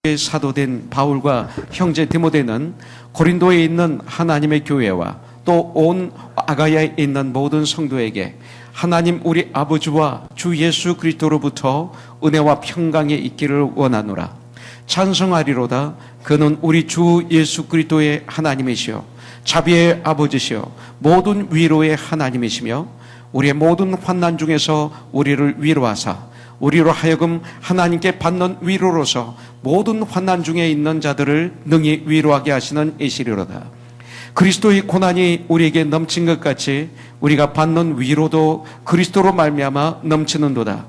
사도된 바울과 형제 디모데는 고린도에 있는 하나님의 교회와 또 온 아가야에 있는 모든 성도에게 하나님 우리 아버지와 주 예수 그리스도로부터 은혜와 평강이 있기를 원하노라. 찬송하리로다. 그는 우리 주 예수 그리스도의 하나님이시요 자비의 아버지시요 모든 위로의 하나님이시며 우리의 모든 환난 중에서 우리를 위로하사 우리로 하여금 하나님께 받는 위로로서 모든 환난 중에 있는 자들을 능히 위로하게 하시는 이시리로다. 그리스도의 고난이 우리에게 넘친 것 같이 우리가 받는 위로도 그리스도로 말미암아 넘치는도다.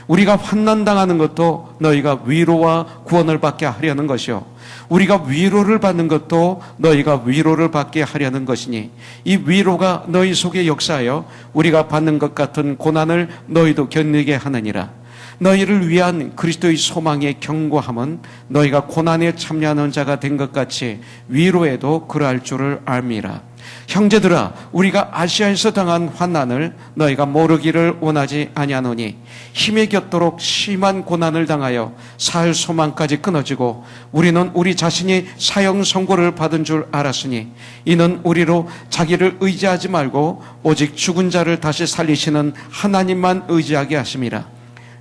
우리가 환난당하는 것도 너희가 위로와 구원을 받게 하려는 것이요 우리가 위로를 받는 것도 너희가 위로를 받게 하려는 것이니 이 위로가 너희 속에 역사하여 우리가 받는 것 같은 고난을 너희도 견디게 하느니라. 너희를 위한 그리스도의 소망의 견고함은 너희가 고난에 참여하는 자가 된 것 같이 위로에도 그러할 줄을 알미라. 형제들아, 우리가 아시아에서 당한 환난을 너희가 모르기를 원하지 아니하노니 힘에 겹도록 심한 고난을 당하여 살 소망까지 끊어지고 우리는 우리 자신이 사형 선고를 받은 줄 알았으니 이는 우리로 자기를 의지하지 말고 오직 죽은 자를 다시 살리시는 하나님만 의지하게 하심이라.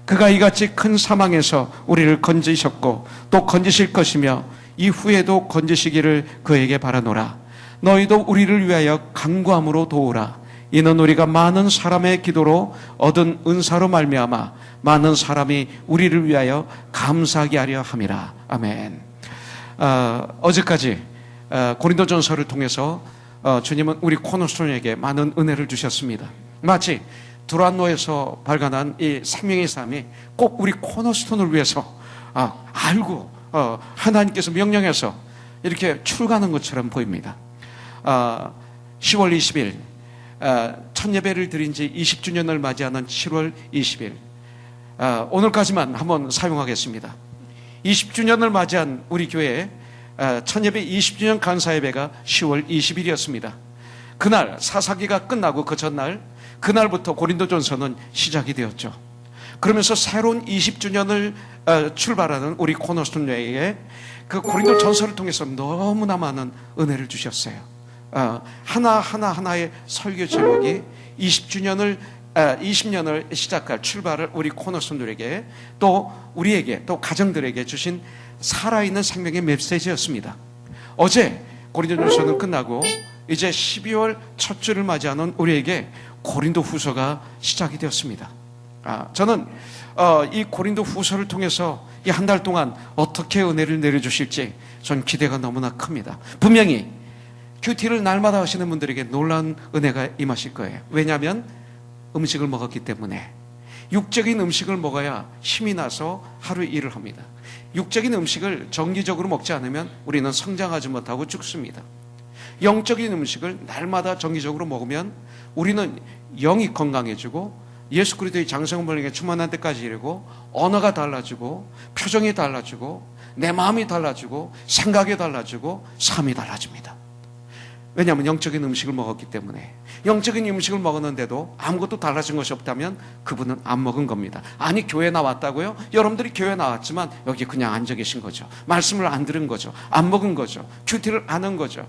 그가 이같이 큰 사망에서 우리를 건지셨고 또 건지실 것이며 이후에도 건지시기를 그에게 바라노라. 너희도 우리를 위하여 간구함으로 도우라. 이는 우리가 많은 사람의 기도로 얻은 은사로 말미암아 많은 사람이 우리를 위하여 감사하게 하려 함이라. 아멘. 어제까지 고린도전서를 통해서 주님은 우리 코너스톤에게 많은 은혜를 주셨습니다. 마치 두란노에서 발간한 이 생명의 삶이 꼭 우리 코너스톤을 위해서 알고 하나님께서 명령해서 이렇게 출가하는 것처럼 보입니다. 10월 20일 첫 예배를 드린 지 20주년을 맞이하는 7월 20일 오늘까지만 한번 사용하겠습니다. 20주년을 맞이한 우리 교회 첫 예배 20주년 간사 예배가 10월 20일이었습니다. 그날 사사기가 끝나고 그 전날 그날부터 고린도전서는 시작이 되었죠. 그러면서 새로운 20주년을 출발하는 우리 코너스톤에게 그 고린도전서를 통해서 너무나 많은 은혜를 주셨어요. 하나하나의 설교 제목이 20년을 시작할 출발을 우리 코너스톤들에게 또 우리에게 또 가정들에게 주신 살아있는 생명의 메시지였습니다. 어제 고린도전서는 끝나고 이제 12월 첫 주를 맞이하는 우리에게 고린도 후서가 시작이 되었습니다. 저는 이 고린도 후서를 통해서 이 한 달 동안 어떻게 은혜를 내려주실지 전 기대가 너무나 큽니다. 분명히 큐티를 날마다 하시는 분들에게 놀라운 은혜가 임하실 거예요. 왜냐하면 음식을 먹었기 때문에. 육적인 음식을 먹어야 힘이 나서 하루 일을 합니다. 육적인 음식을 정기적으로 먹지 않으면 우리는 성장하지 못하고 죽습니다. 영적인 음식을 날마다 정기적으로 먹으면 우리는 영이 건강해지고 예수 그리스도의 장성벌에게 충만한 때까지 이르고 언어가 달라지고 표정이 달라지고 내 마음이 달라지고 생각이 달라지고 삶이 달라집니다. 왜냐하면 영적인 음식을 먹었기 때문에. 영적인 음식을 먹었는데도 아무것도 달라진 것이 없다면 그분은 안 먹은 겁니다. 아니 교회 나왔다고요? 여러분들이 교회 나왔지만 여기 그냥 앉아 계신 거죠. 말씀을 안 들은 거죠. 안 먹은 거죠. 큐티를 안 한 거죠.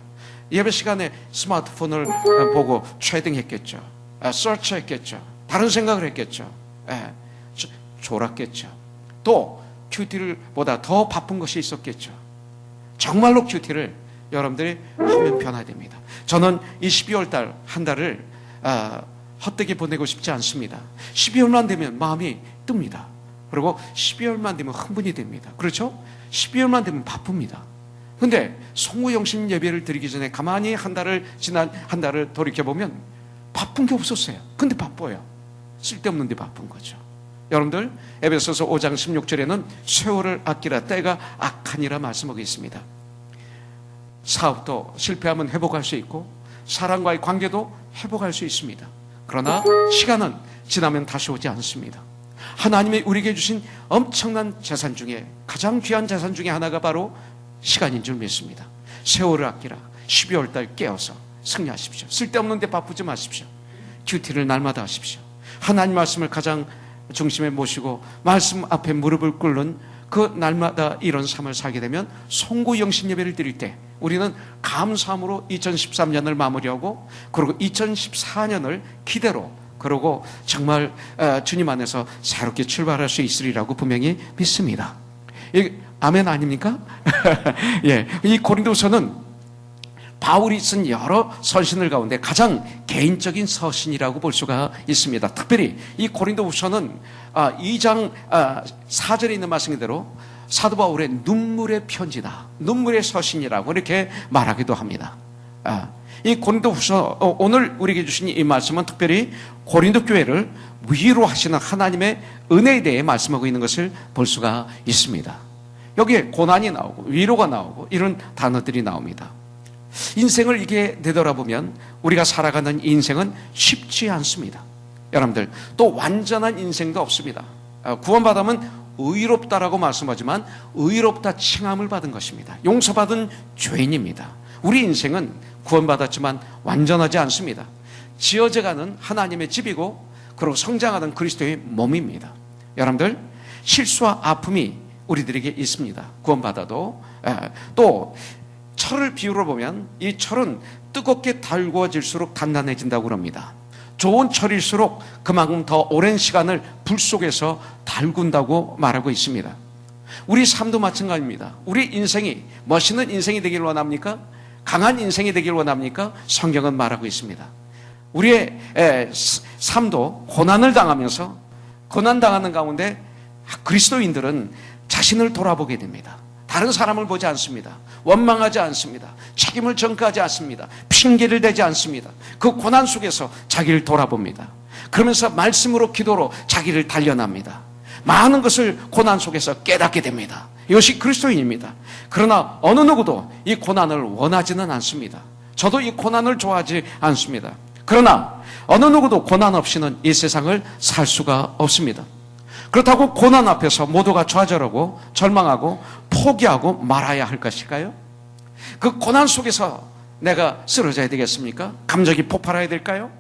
예배 시간에 스마트폰을 보고 trading했겠죠. 서치했겠죠. 다른 생각을 했겠죠. 졸았겠죠. 또 큐티를 보다 더 바쁜 것이 있었겠죠. 정말로 큐티를 여러분들이 하면 변화됩니다. 저는 이 12월 달 한 달을 헛되게 보내고 싶지 않습니다. 12월만 되면 마음이 뜹니다. 그리고 12월만 되면 흥분이 됩니다. 그렇죠? 12월만 되면 바쁩니다. 근데 송구영신 예배를 드리기 전에 가만히 지난 한 달을 돌이켜보면 바쁜 게 없었어요. 근데 바빠요. 쓸데없는데 바쁜 거죠. 여러분들 에베소서 5장 16절에는 세월을 아끼라 때가 악하니라 말씀하고 있습니다. 사업도 실패하면 회복할 수 있고 사람과의 관계도 회복할 수 있습니다. 그러나 시간은 지나면 다시 오지 않습니다. 하나님이 우리에게 주신 엄청난 재산 중에 가장 귀한 재산 중에 하나가 바로 시간인 줄 믿습니다. 세월을 아끼라. 12월 달 깨어서 승리하십시오. 쓸데없는 데 바쁘지 마십시오. 큐티를 날마다 하십시오. 하나님 말씀을 가장 중심에 모시고 말씀 앞에 무릎을 꿇는 그 날마다 이런 삶을 살게 되면 송구 영신 예배를 드릴 때 우리는 감사함으로 2013년을 마무리하고 그리고 2014년을 기대로 그리고 정말 주님 안에서 새롭게 출발할 수 있으리라고 분명히 믿습니다. 아멘 아닙니까? 예, 이 고린도서는 바울이 쓴 여러 서신을 가운데 가장 개인적인 서신이라고 볼 수가 있습니다. 특별히 이 고린도후서는 2장 4절에 있는 말씀 그대로 사도 바울의 눈물의 편지다, 눈물의 서신이라고 이렇게 말하기도 합니다. 이 고린도후서 오늘 우리에게 주신 이 말씀은 특별히 고린도 교회를 위로하시는 하나님의 은혜에 대해 말씀하고 있는 것을 볼 수가 있습니다. 여기에 고난이 나오고 위로가 나오고 이런 단어들이 나옵니다. 인생을 이게 되돌아보면 우리가 살아가는 인생은 쉽지 않습니다. 여러분들, 또 완전한 인생도 없습니다. 구원받으면 의롭다라고 말씀하지만 의롭다 칭함을 받은 것입니다. 용서받은 죄인입니다. 우리 인생은 구원받았지만 완전하지 않습니다. 지어져가는 하나님의 집이고 그리고 성장하는 그리스도의 몸입니다. 여러분들, 실수와 아픔이 우리들에게 있습니다. 구원받아도. 또 철을 비유로 보면 이 철은 뜨겁게 달구어질수록 단단해진다고 합니다. 좋은 철일수록 그만큼 더 오랜 시간을 불 속에서 달군다고 말하고 있습니다. 우리 삶도 마찬가지입니다. 우리 인생이 멋있는 인생이 되길 원합니까? 강한 인생이 되길 원합니까? 성경은 말하고 있습니다. 우리의 삶도 고난을 당하면서 고난당하는 가운데 그리스도인들은 자신을 돌아보게 됩니다. 다른 사람을 보지 않습니다. 원망하지 않습니다. 책임을 전가하지 않습니다. 핑계를 대지 않습니다. 그 고난 속에서 자기를 돌아봅니다. 그러면서 말씀으로 기도로 자기를 단련합니다. 많은 것을 고난 속에서 깨닫게 됩니다. 이것이 그리스도인입니다. 그러나 어느 누구도 이 고난을 원하지는 않습니다. 저도 이 고난을 좋아하지 않습니다. 그러나 어느 누구도 고난 없이는 이 세상을 살 수가 없습니다. 그렇다고 고난 앞에서 모두가 좌절하고 절망하고 포기하고 말아야 할 것일까요? 그 고난 속에서 내가 쓰러져야 되겠습니까? 감정이 폭발해야 될까요?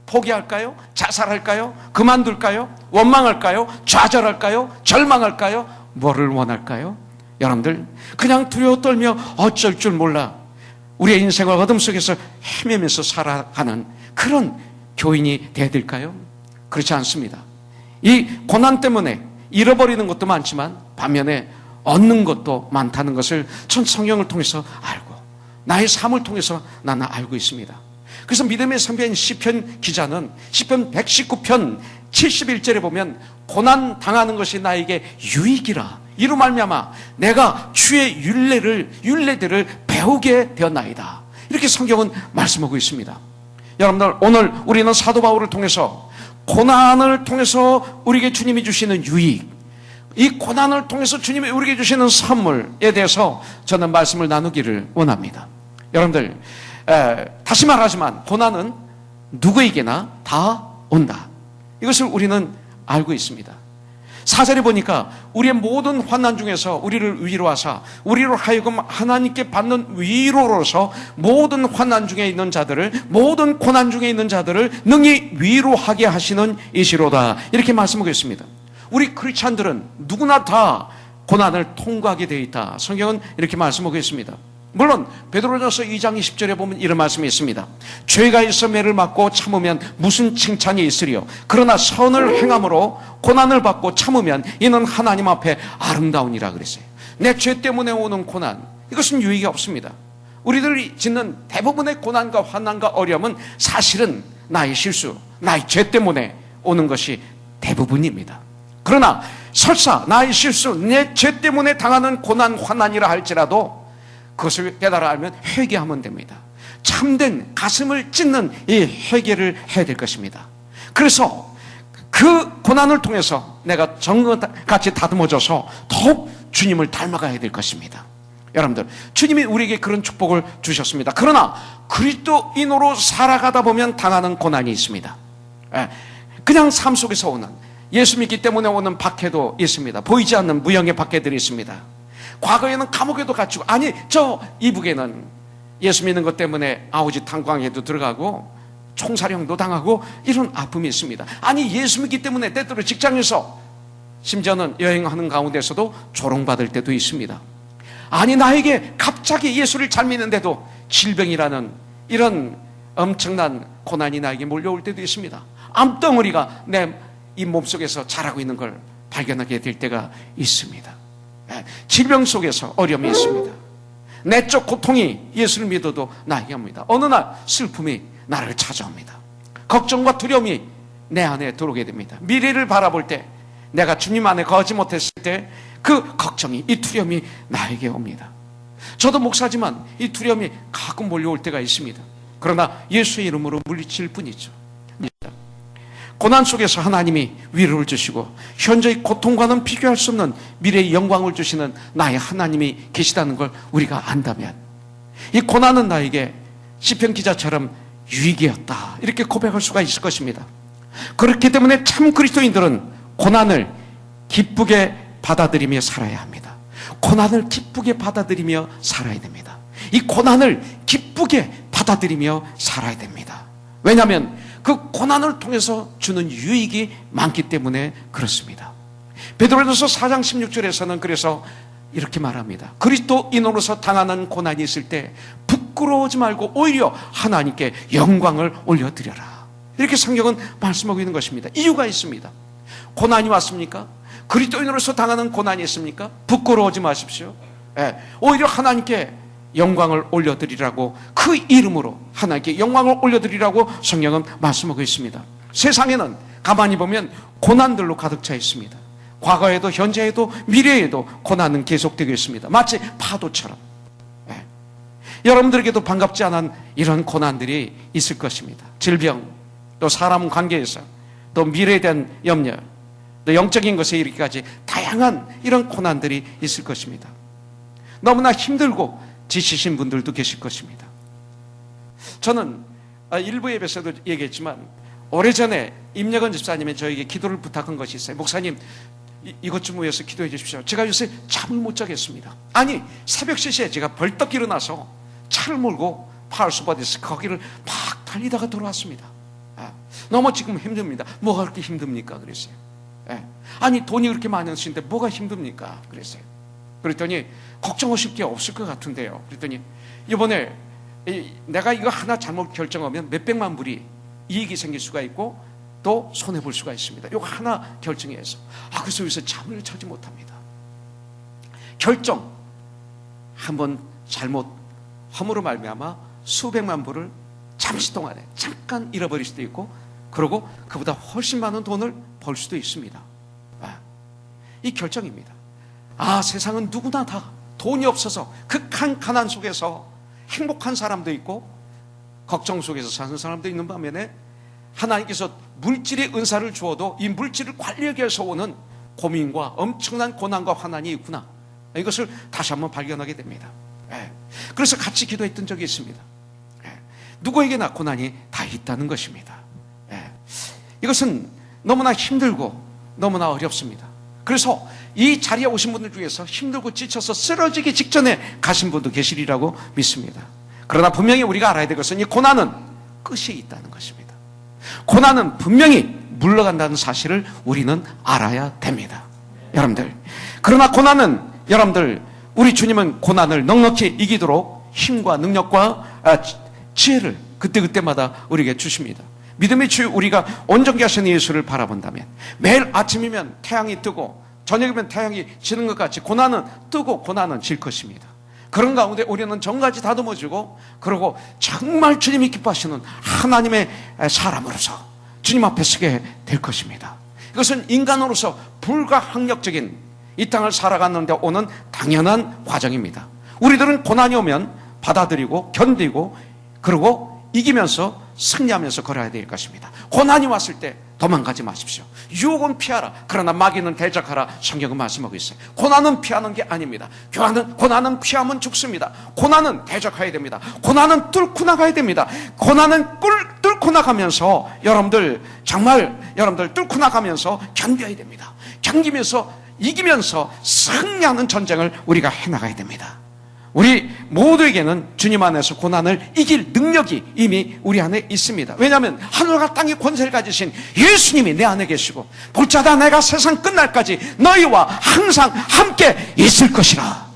포기할까요? 자살할까요? 그만둘까요? 원망할까요? 좌절할까요? 절망할까요? 뭐를 원할까요? 여러분들, 그냥 두려워 떨며 어쩔 줄 몰라 우리의 인생을 어둠 속에서 헤매면서 살아가는 그런 교인이 되어야 될까요? 그렇지 않습니다. 이 고난 때문에 잃어버리는 것도 많지만 반면에 얻는 것도 많다는 것을 전 성경을 통해서 알고 나의 삶을 통해서 나는 알고 있습니다. 그래서 믿음의 선배인 시편 기자는 시편 119편 71절에 보면 고난 당하는 것이 나에게 유익이라 이로 말미암아 내가 주의 율례들을 배우게 되었나이다. 이렇게 성경은 말씀하고 있습니다. 여러분들, 오늘 우리는 사도 바울을 통해서 고난을 통해서 우리에게 주님이 주시는 유익, 이 고난을 통해서 주님이 우리에게 주시는 선물에 대해서 저는 말씀을 나누기를 원합니다. 여러분들, 다시 말하지만 고난은 누구에게나 다 온다. 이것을 우리는 알고 있습니다. 4절에 보니까 우리의 모든 환난 중에서 우리를 위로하사 우리로 하여금 하나님께 받는 위로로서 모든 환난 중에 있는 자들을, 모든 고난 중에 있는 자들을 능히 위로하게 하시는 이시로다. 이렇게 말씀하고 있습니다. 우리 크리스찬들은 누구나 다 고난을 통과하게 되어 있다. 성경은 이렇게 말씀하고 있습니다. 물론 베드로전서 2장 20절에 보면 이런 말씀이 있습니다. 죄가 있어 매를 맞고 참으면 무슨 칭찬이 있으리요. 그러나 선을 행함으로 고난을 받고 참으면 이는 하나님 앞에 아름다우니라 그랬어요. 내 죄 때문에 오는 고난, 이것은 유익이 없습니다. 우리들이 짓는 대부분의 고난과 환난과 어려움은 사실은 나의 실수, 나의 죄 때문에 오는 것이 대부분입니다. 그러나 설사 나의 실수, 내 죄 때문에 당하는 고난, 환난이라 할지라도 그것을 깨달아 알면 회개하면 됩니다. 참된 가슴을 찢는 이 회개를 해야 될 것입니다. 그래서 그 고난을 통해서 내가 정같이 다듬어져서 더욱 주님을 닮아가야 될 것입니다. 여러분들, 주님이 우리에게 그런 축복을 주셨습니다. 그러나 그리스도인으로 살아가다 보면 당하는 고난이 있습니다. 그냥 삶 속에서 오는, 예수 믿기 때문에 오는 박해도 있습니다. 보이지 않는 무형의 박해들이 있습니다. 과거에는 감옥에도 갇히고, 아니 저 이북에는 예수 믿는 것 때문에 아우지 탄광에도 들어가고 총사령도 당하고 이런 아픔이 있습니다. 아니 예수 믿기 때문에 때때로 직장에서 심지어는 여행하는 가운데서도 조롱받을 때도 있습니다. 아니, 나에게 갑자기 예수를 잘 믿는데도 질병이라는 이런 엄청난 고난이 나에게 몰려올 때도 있습니다. 암덩어리가 내 이 몸속에서 자라고 있는 걸 발견하게 될 때가 있습니다. 질병 속에서 어려움이 있습니다. 내적 고통이 예수를 믿어도 나에게 옵니다. 어느 날 슬픔이 나를 찾아옵니다. 걱정과 두려움이 내 안에 들어오게 됩니다. 미래를 바라볼 때, 내가 주님 안에 거하지 못했을 때 그 걱정이, 이 두려움이 나에게 옵니다. 저도 목사지만 이 두려움이 가끔 몰려올 때가 있습니다. 그러나 예수의 이름으로 물리칠 뿐이죠. 고난 속에서 하나님이 위로를 주시고 현재의 고통과는 비교할 수 없는 미래의 영광을 주시는 나의 하나님이 계시다는 걸 우리가 안다면, 이 고난은 나에게 시편 기자처럼 유익이었다, 이렇게 고백할 수가 있을 것입니다. 그렇기 때문에 참 그리스도인들은 고난을 기쁘게 받아들이며 살아야 합니다. 고난을 기쁘게 받아들이며 살아야 됩니다. 이 고난을 기쁘게 받아들이며 살아야 됩니다. 왜냐하면 그 고난을 통해서 주는 유익이 많기 때문에 그렇습니다. 베드로전서 4장 16절에서는 그래서 이렇게 말합니다. 그리스도인으로서 당하는 고난이 있을 때 부끄러워하지 말고 오히려 하나님께 영광을 올려드려라, 이렇게 성경은 말씀하고 있는 것입니다. 이유가 있습니다. 고난이 왔습니까? 그리스도인으로서 당하는 고난이 있습니까? 부끄러워하지 마십시오. 오히려 하나님께 영광을 올려드리라고, 그 이름으로 하나님께 영광을 올려드리라고 성경은 말씀하고 있습니다. 세상에는 가만히 보면 고난들로 가득 차 있습니다. 과거에도 현재에도 미래에도 고난은 계속되고 있습니다. 마치 파도처럼. 여러분들에게도 반갑지 않은 이런 고난들이 있을 것입니다. 질병, 또 사람 관계에서, 또 미래에 대한 염려, 또 영적인 것에 이르기까지 다양한 이런 고난들이 있을 것입니다. 너무나 힘들고 지치신 분들도 계실 것입니다. 저는 일부 예배에서도 얘기했지만, 오래전에 임여건 집사님이 저에게 기도를 부탁한 것이 있어요. 목사님, 이것 좀 위해서 기도해 주십시오. 제가 요새 잠을 못 자겠습니다. 아니, 새벽 3시에 제가 벌떡 일어나서 차를 몰고 파울스버디에서 거기를 막 달리다가 돌아왔습니다. 너무 지금 힘듭니다. 뭐가 그렇게 힘듭니까? 그랬어요. 아니, 돈이 그렇게 많으신데 뭐가 힘듭니까? 그랬어요. 그랬더니 걱정하실 게 없을 것 같은데요. 그랬더니 이번에 내가 이거 하나 잘못 결정하면 몇백만 불이 이익이 생길 수가 있고 또 손해볼 수가 있습니다. 이거 하나 결정해서 그래서 여기서 잠을 자지 못합니다. 결정 한번 잘못 함으로 말미암아 수백만 불을 잠시 동안에 잠깐 잃어버릴 수도 있고, 그리고 그보다 훨씬 많은 돈을 벌 수도 있습니다. 이 결정입니다. 세상은 누구나 다 돈이 없어서 극한 가난 속에서 행복한 사람도 있고 걱정 속에서 사는 사람도 있는 반면에, 하나님께서 물질의 은사를 주어도 이 물질을 관리하기 위해서 오는 고민과 엄청난 고난과 환난이 있구나, 이것을 다시 한번 발견하게 됩니다. 그래서 같이 기도했던 적이 있습니다. 누구에게나 고난이 다 있다는 것입니다. 이것은 너무나 힘들고 너무나 어렵습니다. 그래서 이 자리에 오신 분들 중에서 힘들고 지쳐서 쓰러지기 직전에 가신 분도 계시리라고 믿습니다. 그러나 분명히 우리가 알아야 될 것은 이 고난은 끝이 있다는 것입니다. 고난은 분명히 물러간다는 사실을 우리는 알아야 됩니다. 여러분들, 그러나 고난은, 여러분들, 우리 주님은 고난을 넉넉히 이기도록 힘과 능력과 지혜를 그때그때마다 우리에게 주십니다. 믿음의 주 우리가 온전케 하시는 예수를 바라본다면, 매일 아침이면 태양이 뜨고 저녁이면 태양이 지는 것 같이 고난은 뜨고 고난은 질 것입니다. 그런 가운데 우리는 정까지 다듬어지고, 그리고 정말 주님이 기뻐하시는 하나님의 사람으로서 주님 앞에 서게 될 것입니다. 이것은 인간으로서 불가항력적인 이 땅을 살아가는데 오는 당연한 과정입니다. 우리들은 고난이 오면 받아들이고 견디고, 그리고 이기면서 승리하면서 걸어야 될 것입니다. 고난이 왔을 때 도망가지 마십시오. 유혹은 피하라, 그러나 마귀는 대적하라, 성경은 말씀하고 있어요. 고난은 피하는 게 아닙니다. 고난은 피하면 죽습니다. 고난은 대적해야 됩니다. 고난은 뚫고 나가야 됩니다. 고난은 뚫고 나가면서 여러분들, 정말 여러분들 뚫고 나가면서 견뎌야 됩니다. 견디면서 이기면서 승리하는 전쟁을 우리가 해나가야 됩니다. 우리 모두에게는 주님 안에서 고난을 이길 능력이 이미 우리 안에 있습니다. 왜냐하면 하늘과 땅의 권세를 가지신 예수님이 내 안에 계시고 볼자다 내가 세상 끝날까지 너희와 항상 함께 있을 것이라.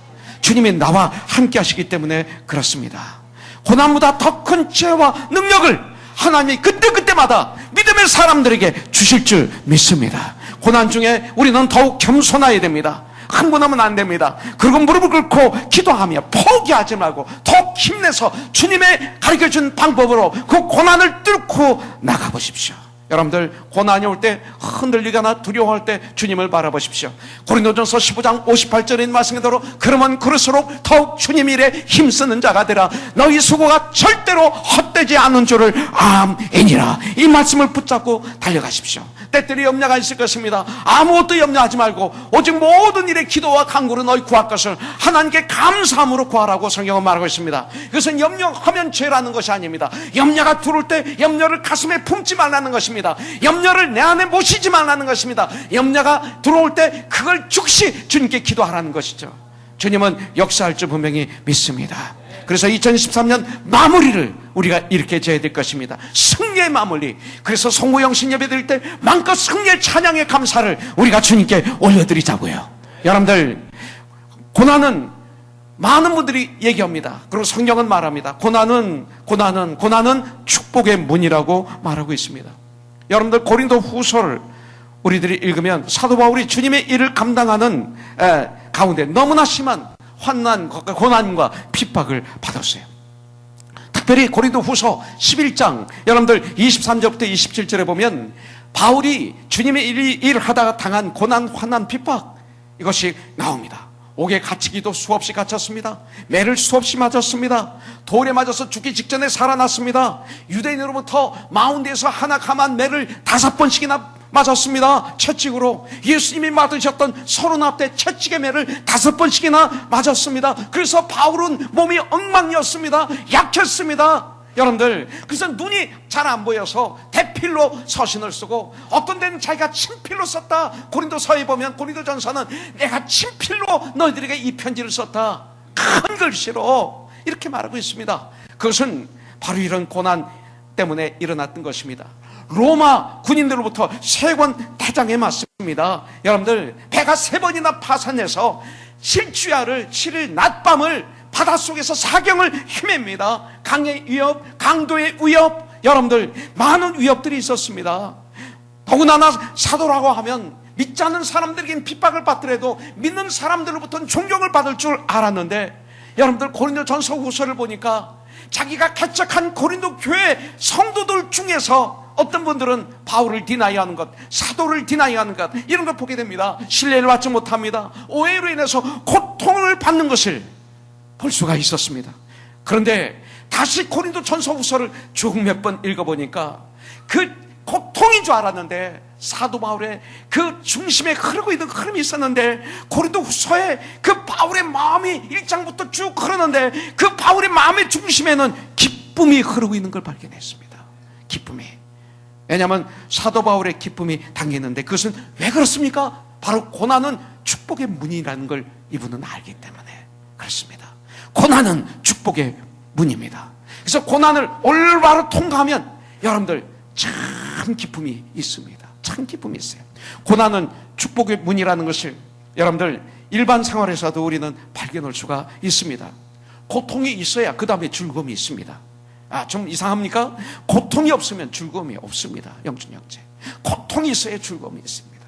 주님이 나와 함께 하시기 때문에 그렇습니다. 고난보다 더 큰 지혜와 능력을 하나님이 그때그때마다 믿음의 사람들에게 주실 줄 믿습니다. 고난 중에 우리는 더욱 겸손해야 됩니다. 흥분하면 안 됩니다. 그리고 무릎을 꿇고 기도하며 포기하지 말고 더욱 힘내서 주님의 가르쳐준 방법으로 그 고난을 뚫고 나가보십시오. 여러분들 고난이 올 때 흔들리거나 두려워할 때 주님을 바라보십시오. 고린도전서 15장 58절인 말씀대로 그러면 그럴수록 더욱 주님 일에 힘쓰는 자가 되라. 너희 수고가 절대로 헛되지 않은 줄을 아멘이라. 이 말씀을 붙잡고 달려가십시오. 때때로 염려가 있을 것입니다. 아무것도 염려하지 말고 오직 모든 일에 기도와 간구로 너희 구할 것을 하나님께 감사함으로 구하라고 성경은 말하고 있습니다. 그것은 염려하면 죄라는 것이 아닙니다. 염려가 들어올 때 염려를 가슴에 품지 말라는 것입니다. 염려를 내 안에 모시지 말라는 것입니다. 염려가 들어올 때 그걸 즉시 주님께 기도하라는 것이죠. 주님은 역사할 줄 분명히 믿습니다. 그래서 2013년 마무리를 우리가 이렇게 지어야 될 것입니다. 승리의 마무리. 그래서 성모영신 예배 드릴 때 마음껏 승리의 찬양의 감사를 우리가 주님께 올려드리자고요. 여러분들, 고난은 많은 분들이 얘기합니다. 그리고 성경은 말합니다. 고난은 축복의 문이라고 말하고 있습니다. 여러분들, 고린도 후서를 우리들이 읽으면 사도 바울이 주님의 일을 감당하는 가운데 너무나 심한 환난과 고난과 핍박을 받았어요. 특별히 고린도 후서 11장 여러분들 23절부터 27절에 보면 바울이 주님의 일을 하다가 당한 고난, 환난, 핍박 이것이 나옵니다. 옥에 갇히기도 수없이 갇혔습니다. 매를 수없이 맞았습니다. 돌에 맞아서 죽기 직전에 살아났습니다. 유대인으로부터 마운드에서 하나 감한 매를 5번씩이나 맞았습니다. 채찍으로. 예수님이 맞으셨던 서론 앞에 채찍의 매를 5번씩이나 맞았습니다. 그래서 바울은 몸이 엉망이었습니다. 약했습니다. 여러분들, 그래서 눈이 잘 안 보여서 대필로 서신을 쓰고 어떤 데는 자기가 친필로 썼다. 고린도서에 보면 고린도전서는 내가 친필로 너희들에게 이 편지를 썼다. 큰 글씨로 이렇게 말하고 있습니다. 그것은 바로 이런 고난 때문에 일어났던 것입니다. 로마 군인들로부터 3권 대장에 맞습니다. 여러분들, 배가 3번이나 파산해서 실주야를 7일 낮밤을 바닷속에서 사경을 헤맵니다. 강의 위협, 강도의 위협, 여러분들 많은 위협들이 있었습니다. 더군다나 사도라고 하면 믿지 않는 사람들에겐 핍박을 받더라도 믿는 사람들로부터는 존경을 받을 줄 알았는데, 여러분들 고린도전서 후서를 보니까 자기가 개척한 고린도 교회 성도들 중에서 어떤 분들은 바울을 디나이하는 것, 사도를 디나이하는 것, 이런 걸 보게 됩니다. 신뢰를 받지 못합니다. 오해로 인해서 고통을 받는 것을 볼 수가 있었습니다. 그런데 다시 고린도전서 후서를 쭉 몇 번 읽어보니까 그 고통인 줄 알았는데 사도 바울의 그 중심에 흐르고 있는 흐름이 있었는데, 고린도 후서에 그 바울의 마음이 1장부터 쭉 흐르는데 그 바울의 마음의 중심에는 기쁨이 흐르고 있는 걸 발견했습니다. 기쁨이. 왜냐하면 사도 바울의 기쁨이 담기는데, 그것은 왜 그렇습니까? 바로 고난은 축복의 문이라는 걸 이분은 알기 때문에 그렇습니다. 고난은 축복의 문입니다. 그래서 고난을 올바로 통과하면 여러분들 참 기쁨이 있습니다. 참 기쁨이 있어요. 고난은 축복의 문이라는 것을 여러분들 일반 생활에서도 우리는 발견할 수가 있습니다. 고통이 있어야 그 다음에 즐거움이 있습니다. 좀 이상합니까? 고통이 없으면 즐거움이 없습니다. 영적 형제, 고통이 있어야 즐거움이 있습니다.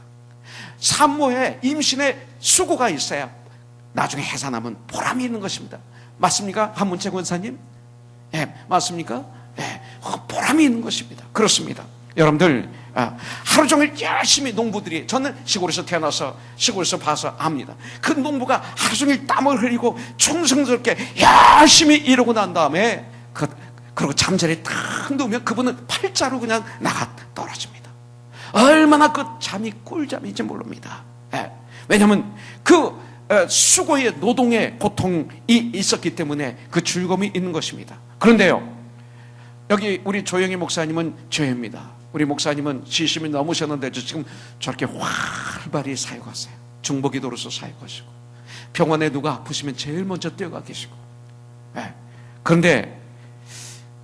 산모에 임신에 수고가 있어야 나중에 해산하면 보람이 있는 것입니다. 맞습니까? 한문채 권사님? 맞습니까? 보람이 있는 것입니다. 그렇습니다. 여러분들, 하루 종일 열심히 농부들이, 저는 시골에서 태어나서 시골에서 봐서 압니다. 그 농부가 하루 종일 땀을 흘리고 충성스럽게 열심히 이러고 난 다음에 그리고 잠자리에 탁 누우면 그분은 팔자로 그냥 나가 떨어집니다. 얼마나 그 잠이 꿀잠인지 모릅니다. 왜냐하면 그 수고의 노동의 고통이 있었기 때문에 그 즐거움이 있는 것입니다. 그런데요, 여기 우리 조영희 목사님은 죄입니다. 우리 목사님은 70이 넘으셨는데 지금 저렇게 활발히 사역하세요. 중보기도로서 사역하시고 병원에 누가 아프시면 제일 먼저 뛰어가 계시고, 예. 그런데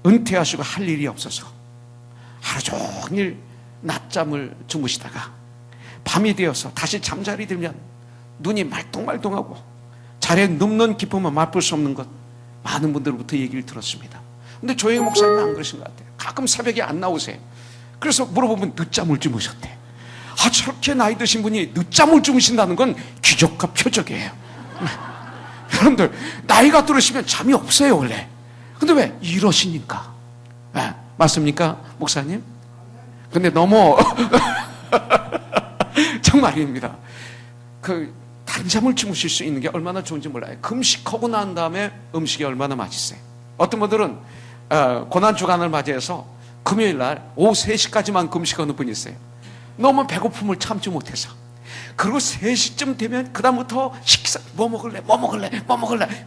은퇴하시고 할 일이 없어서 하루 종일 낮잠을 주무시다가 밤이 되어서 다시 잠자리 들면 눈이 말똥말똥하고 자리에 눕는 기쁨은 맛볼 수 없는 것, 많은 분들로부터 얘기를 들었습니다. 근데 조영희 목사님은 안 그러신 것 같아요. 가끔 새벽에 안 나오세요. 그래서 물어보면 늦잠을 주무셨대. 저렇게 나이 드신 분이 늦잠을 주무신다는 건 기적과 표적이에요. 여러분들, 나이가 들으시면 잠이 없어요, 원래. 근데 왜? 이러시니까. 네, 맞습니까, 목사님? 근데 너무 정말입니다. 단잠을 주무실 수 있는 게 얼마나 좋은지 몰라요. 금식하고 난 다음에 음식이 얼마나 맛있어요. 어떤 분들은 고난주간을 맞이해서 금요일날 오후 3시까지만 금식하는 분이 있어요. 너무 배고픔을 참지 못해서. 그리고 3시쯤 되면 그 다음부터 식사, 뭐 먹을래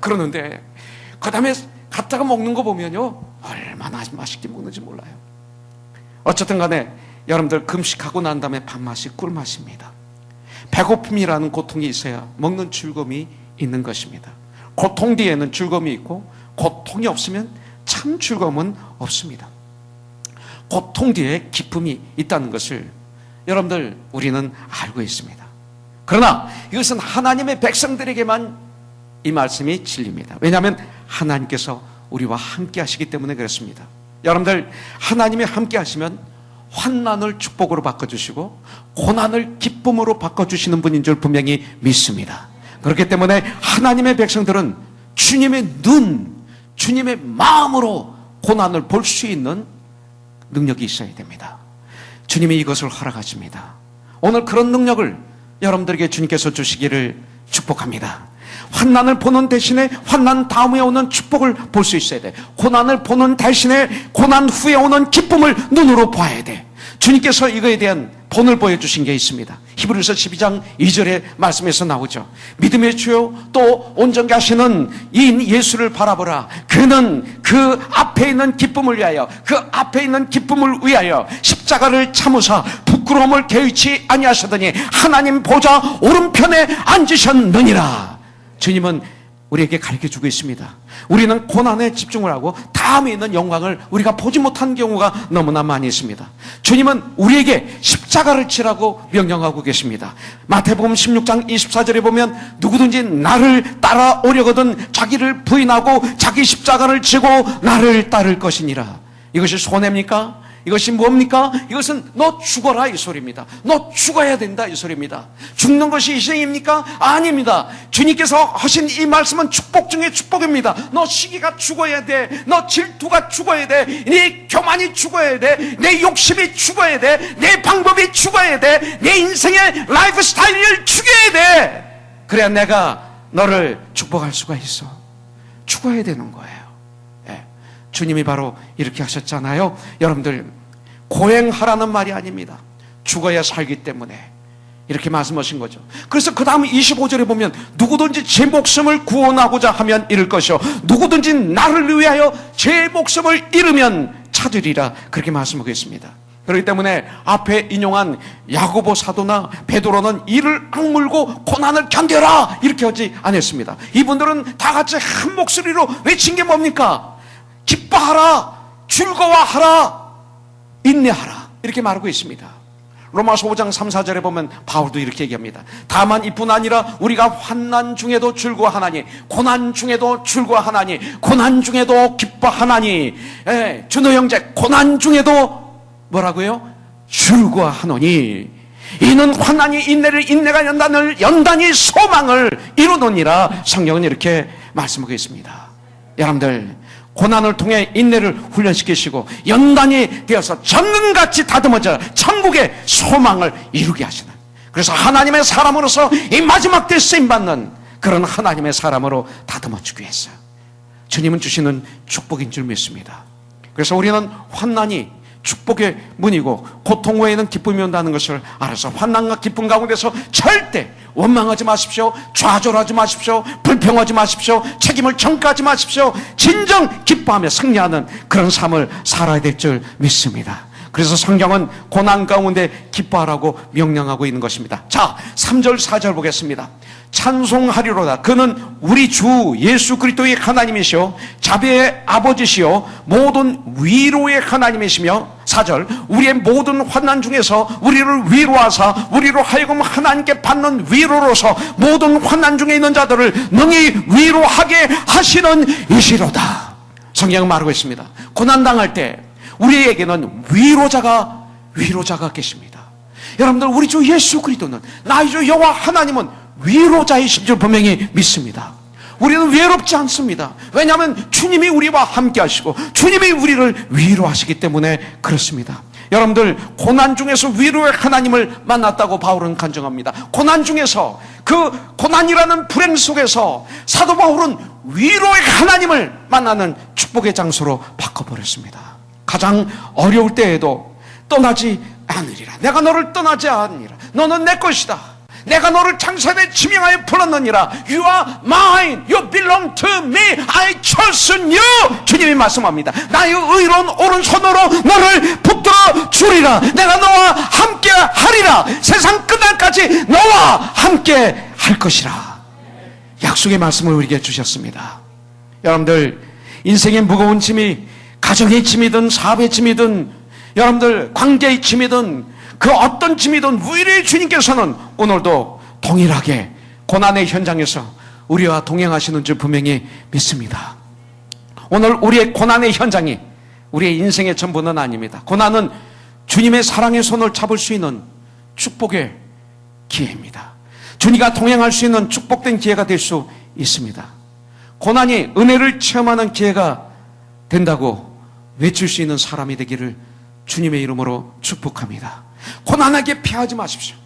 그러는데 그 다음에 갔다가 먹는 거 보면요, 얼마나 맛있게 먹는지 몰라요. 어쨌든 간에 여러분들, 금식하고 난 다음에 밥맛이 꿀맛입니다. 배고픔이라는 고통이 있어야 먹는 즐거움이 있는 것입니다. 고통 뒤에는 즐거움이 있고, 고통이 없으면 참 즐거움은 없습니다. 고통 뒤에 기쁨이 있다는 것을 여러분들, 우리는 알고 있습니다. 그러나 이것은 하나님의 백성들에게만 이 말씀이 진리입니다. 왜냐하면 하나님께서 우리와 함께 하시기 때문에 그렇습니다. 여러분들, 하나님이 함께 하시면 환난을 축복으로 바꿔주시고 고난을 기쁨으로 바꿔주시는 분인 줄 분명히 믿습니다. 그렇기 때문에 하나님의 백성들은 주님의 눈, 주님의 마음으로 고난을 볼 수 있는 능력이 있어야 됩니다. 주님이 이것을 허락하십니다. 오늘 그런 능력을 여러분들에게 주님께서 주시기를 축복합니다. 환난을 보는 대신에 환난 다음에 오는 축복을 볼 수 있어야 돼. 고난을 보는 대신에 고난 후에 오는 기쁨을 눈으로 봐야 돼. 주님께서 이거에 대한 본을 보여주신 게 있습니다. 히브리서 12장 2절의 말씀에서 나오죠. 믿음의 주요 또 온전케 하시는 이인 예수를 바라보라. 그는 그 앞에 있는 기쁨을 위하여, 그 앞에 있는 기쁨을 위하여 십자가를 참으사 부끄러움을 개의치 아니하시더니 하나님 보좌 오른편에 앉으셨느니라. 주님은 우리에게 가르쳐주고 있습니다. 우리는 고난에 집중을 하고 다음에 있는 영광을 우리가 보지 못한 경우가 너무나 많이 있습니다. 주님은 우리에게 십자가를 지라고 명령하고 계십니다. 마태복음 16장 24절에 보면 누구든지 나를 따라오려거든 자기를 부인하고 자기 십자가를 지고 나를 따를 것이니라. 이것이 손해입니까? 이것이 뭡니까? 이것은 너 죽어라 이 소리입니다. 너 죽어야 된다 이 소리입니다. 죽는 것이 희생입니까? 아닙니다. 주님께서 하신 이 말씀은 축복 중에 축복입니다. 너 시기가 죽어야 돼. 너 질투가 죽어야 돼. 네 교만이 죽어야 돼. 내 욕심이 죽어야 돼. 내 방법이 죽어야 돼. 내 인생의 라이프 스타일을 죽여야 돼. 그래야 내가 너를 축복할 수가 있어. 죽어야 되는 거예요. 주님이 바로 이렇게 하셨잖아요. 여러분들, 고행하라는 말이 아닙니다. 죽어야 살기 때문에 이렇게 말씀하신 거죠. 그래서 그 다음 25절에 보면 누구든지 제 목숨을 구원하고자 하면 잃을 것이요 누구든지 나를 위하여 제 목숨을 잃으면 찾으리라. 그렇게 말씀하고 있습니다. 그렇기 때문에 앞에 인용한 야고보 사도나 베드로는 이를 악물고 고난을 견뎌라 이렇게 하지 않았습니다. 이분들은 다 같이 한 목소리로 외친 게 뭡니까? 기뻐하라, 즐거워하라, 인내하라 이렇게 말하고 있습니다. 로마서 5장 3, 4절에 보면 바울도 이렇게 얘기합니다. 다만 이뿐 아니라 우리가 환난 중에도 즐거워하나니 고난 중에도 즐거워하나니 고난 중에도 기뻐하나니. 준호 형제, 고난 중에도 뭐라고요? 즐거워하노니 이는 환난이 인내를, 인내가 연단이 소망을 이루노니라. 성경은 이렇게 말씀하고 있습니다. 여러분들, 고난을 통해 인내를 훈련시키시고 연단이 되어서 전능같이 다듬어져 천국의 소망을 이루게 하시는, 그래서 하나님의 사람으로서 이 마지막 때 쓰임받는 그런 하나님의 사람으로 다듬어 주기 위해서 주님은 주시는 축복인 줄 믿습니다. 그래서 우리는 환난이 축복의 문이고 고통 외에는 기쁨이 온다는 것을 알아서 환난과 기쁨 가운데서 절대 원망하지 마십시오. 좌절하지 마십시오. 불평하지 마십시오. 책임을 전가하지 마십시오. 진정 기뻐하며 승리하는 그런 삶을 살아야 될 줄 믿습니다. 그래서 성경은 고난 가운데 기뻐하라고 명령하고 있는 것입니다. 자, 3절 4절 보겠습니다. 찬송하리로다. 그는 우리 주 예수 그리스도의 하나님이시요 자비의 아버지시요 모든 위로의 하나님이시며, 4절, 우리의 모든 환난 중에서 우리를 위로하사 우리로 하여금 하나님께 받는 위로로서 모든 환난 중에 있는 자들을 능히 위로하게 하시는 이시로다. 성경은 말하고 있습니다. 고난당할 때 우리에게는 위로자가 계십니다. 여러분들, 우리 주 예수 그리스도는, 나의 주 여호와 하나님은 위로자이신 줄 분명히 믿습니다. 우리는 외롭지 않습니다. 왜냐하면 주님이 우리와 함께 하시고 주님이 우리를 위로하시기 때문에 그렇습니다. 여러분들, 고난 중에서 위로의 하나님을 만났다고 바울은 간증합니다. 고난 중에서, 그 고난이라는 불행 속에서 사도 바울은 위로의 하나님을 만나는 축복의 장소로 바꿔버렸습니다. 가장 어려울 때에도 떠나지 않으리라. 내가 너를 떠나지 않으리라. 너는 내 것이다. 내가 너를 창세대 지명하여 불렀느니라. You are mine. You belong to me. I chosen you. 주님이 말씀합니다. 나의 의로운 오른손으로 너를 붙들어 주리라. 내가 너와 함께 하리라. 세상 끝날까지 너와 함께 할 것이라. 약속의 말씀을 우리에게 주셨습니다. 여러분들, 인생의 무거운 짐이 가정의 짐이든 사업의 짐이든 여러분들 관계의 짐이든 그 어떤 짐이든 우리 주님께서는 오늘도 동일하게 고난의 현장에서 우리와 동행하시는 줄 분명히 믿습니다. 오늘 우리의 고난의 현장이 우리의 인생의 전부는 아닙니다. 고난은 주님의 사랑의 손을 잡을 수 있는 축복의 기회입니다. 주님과 동행할 수 있는 축복된 기회가 될 수 있습니다. 고난이 은혜를 체험하는 기회가 된다고 외칠 수 있는 사람이 되기를 주님의 이름으로 축복합니다. 고난에게 피하지 마십시오.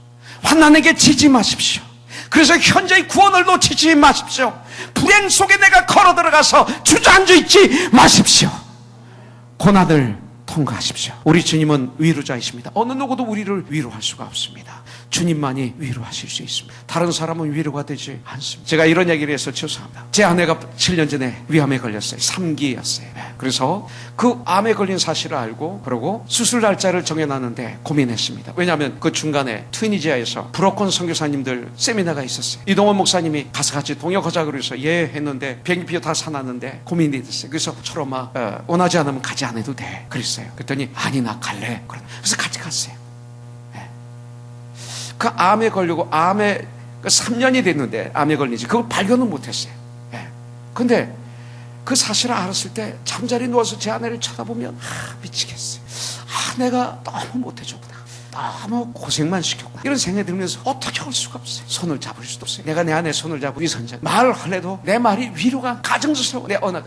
환난에게 지지 마십시오. 그래서 현재의 구원을 놓치지 마십시오. 불행 속에 내가 걸어 들어가서 주저앉아 있지 마십시오. 고난을 통과하십시오. 우리 주님은 위로자이십니다. 어느 누구도 우리를 위로할 수가 없습니다. 주님만이 위로하실 수 있습니다. 다른 사람은 위로가 되지 않습니다. 제가 이런 얘기를 해서 죄송합니다. 제 아내가 7년 전에 위암에 걸렸어요. 3기였어요. 그래서 그 암에 걸린 사실을 알고 그러고 수술 날짜를 정해놨는데 고민했습니다. 왜냐하면 그 중간에 트위니지아에서 브로큰 선교사님들 세미나가 있었어요. 이동원 목사님이 가서 같이 동역하자고 그래서 예 했는데 비행기표 다 사놨는데 고민이 됐어요. 그래서 서로 막 원하지 않으면 가지 않아도 돼 그랬어요. 그랬더니 아니 나 갈래. 그래서 같이 갔어요. 그 암에 걸리고 암에 3년이 됐는데 암에 걸린지 그걸 발견은 못했어요. 근데 그 사실을 알았을 때 잠자리 누워서 제 아내를 쳐다보면 미치겠어요. 내가 너무 못해줬구나. 너무 고생만 시켰구나. 이런 생각이 들면서 어떻게 할 수가 없어요. 손을 잡을 수도 없어요. 내가 내 아내 손을 잡고 위선자 말을 하려도 내 말이 위로가 가정스러워. 내 언어가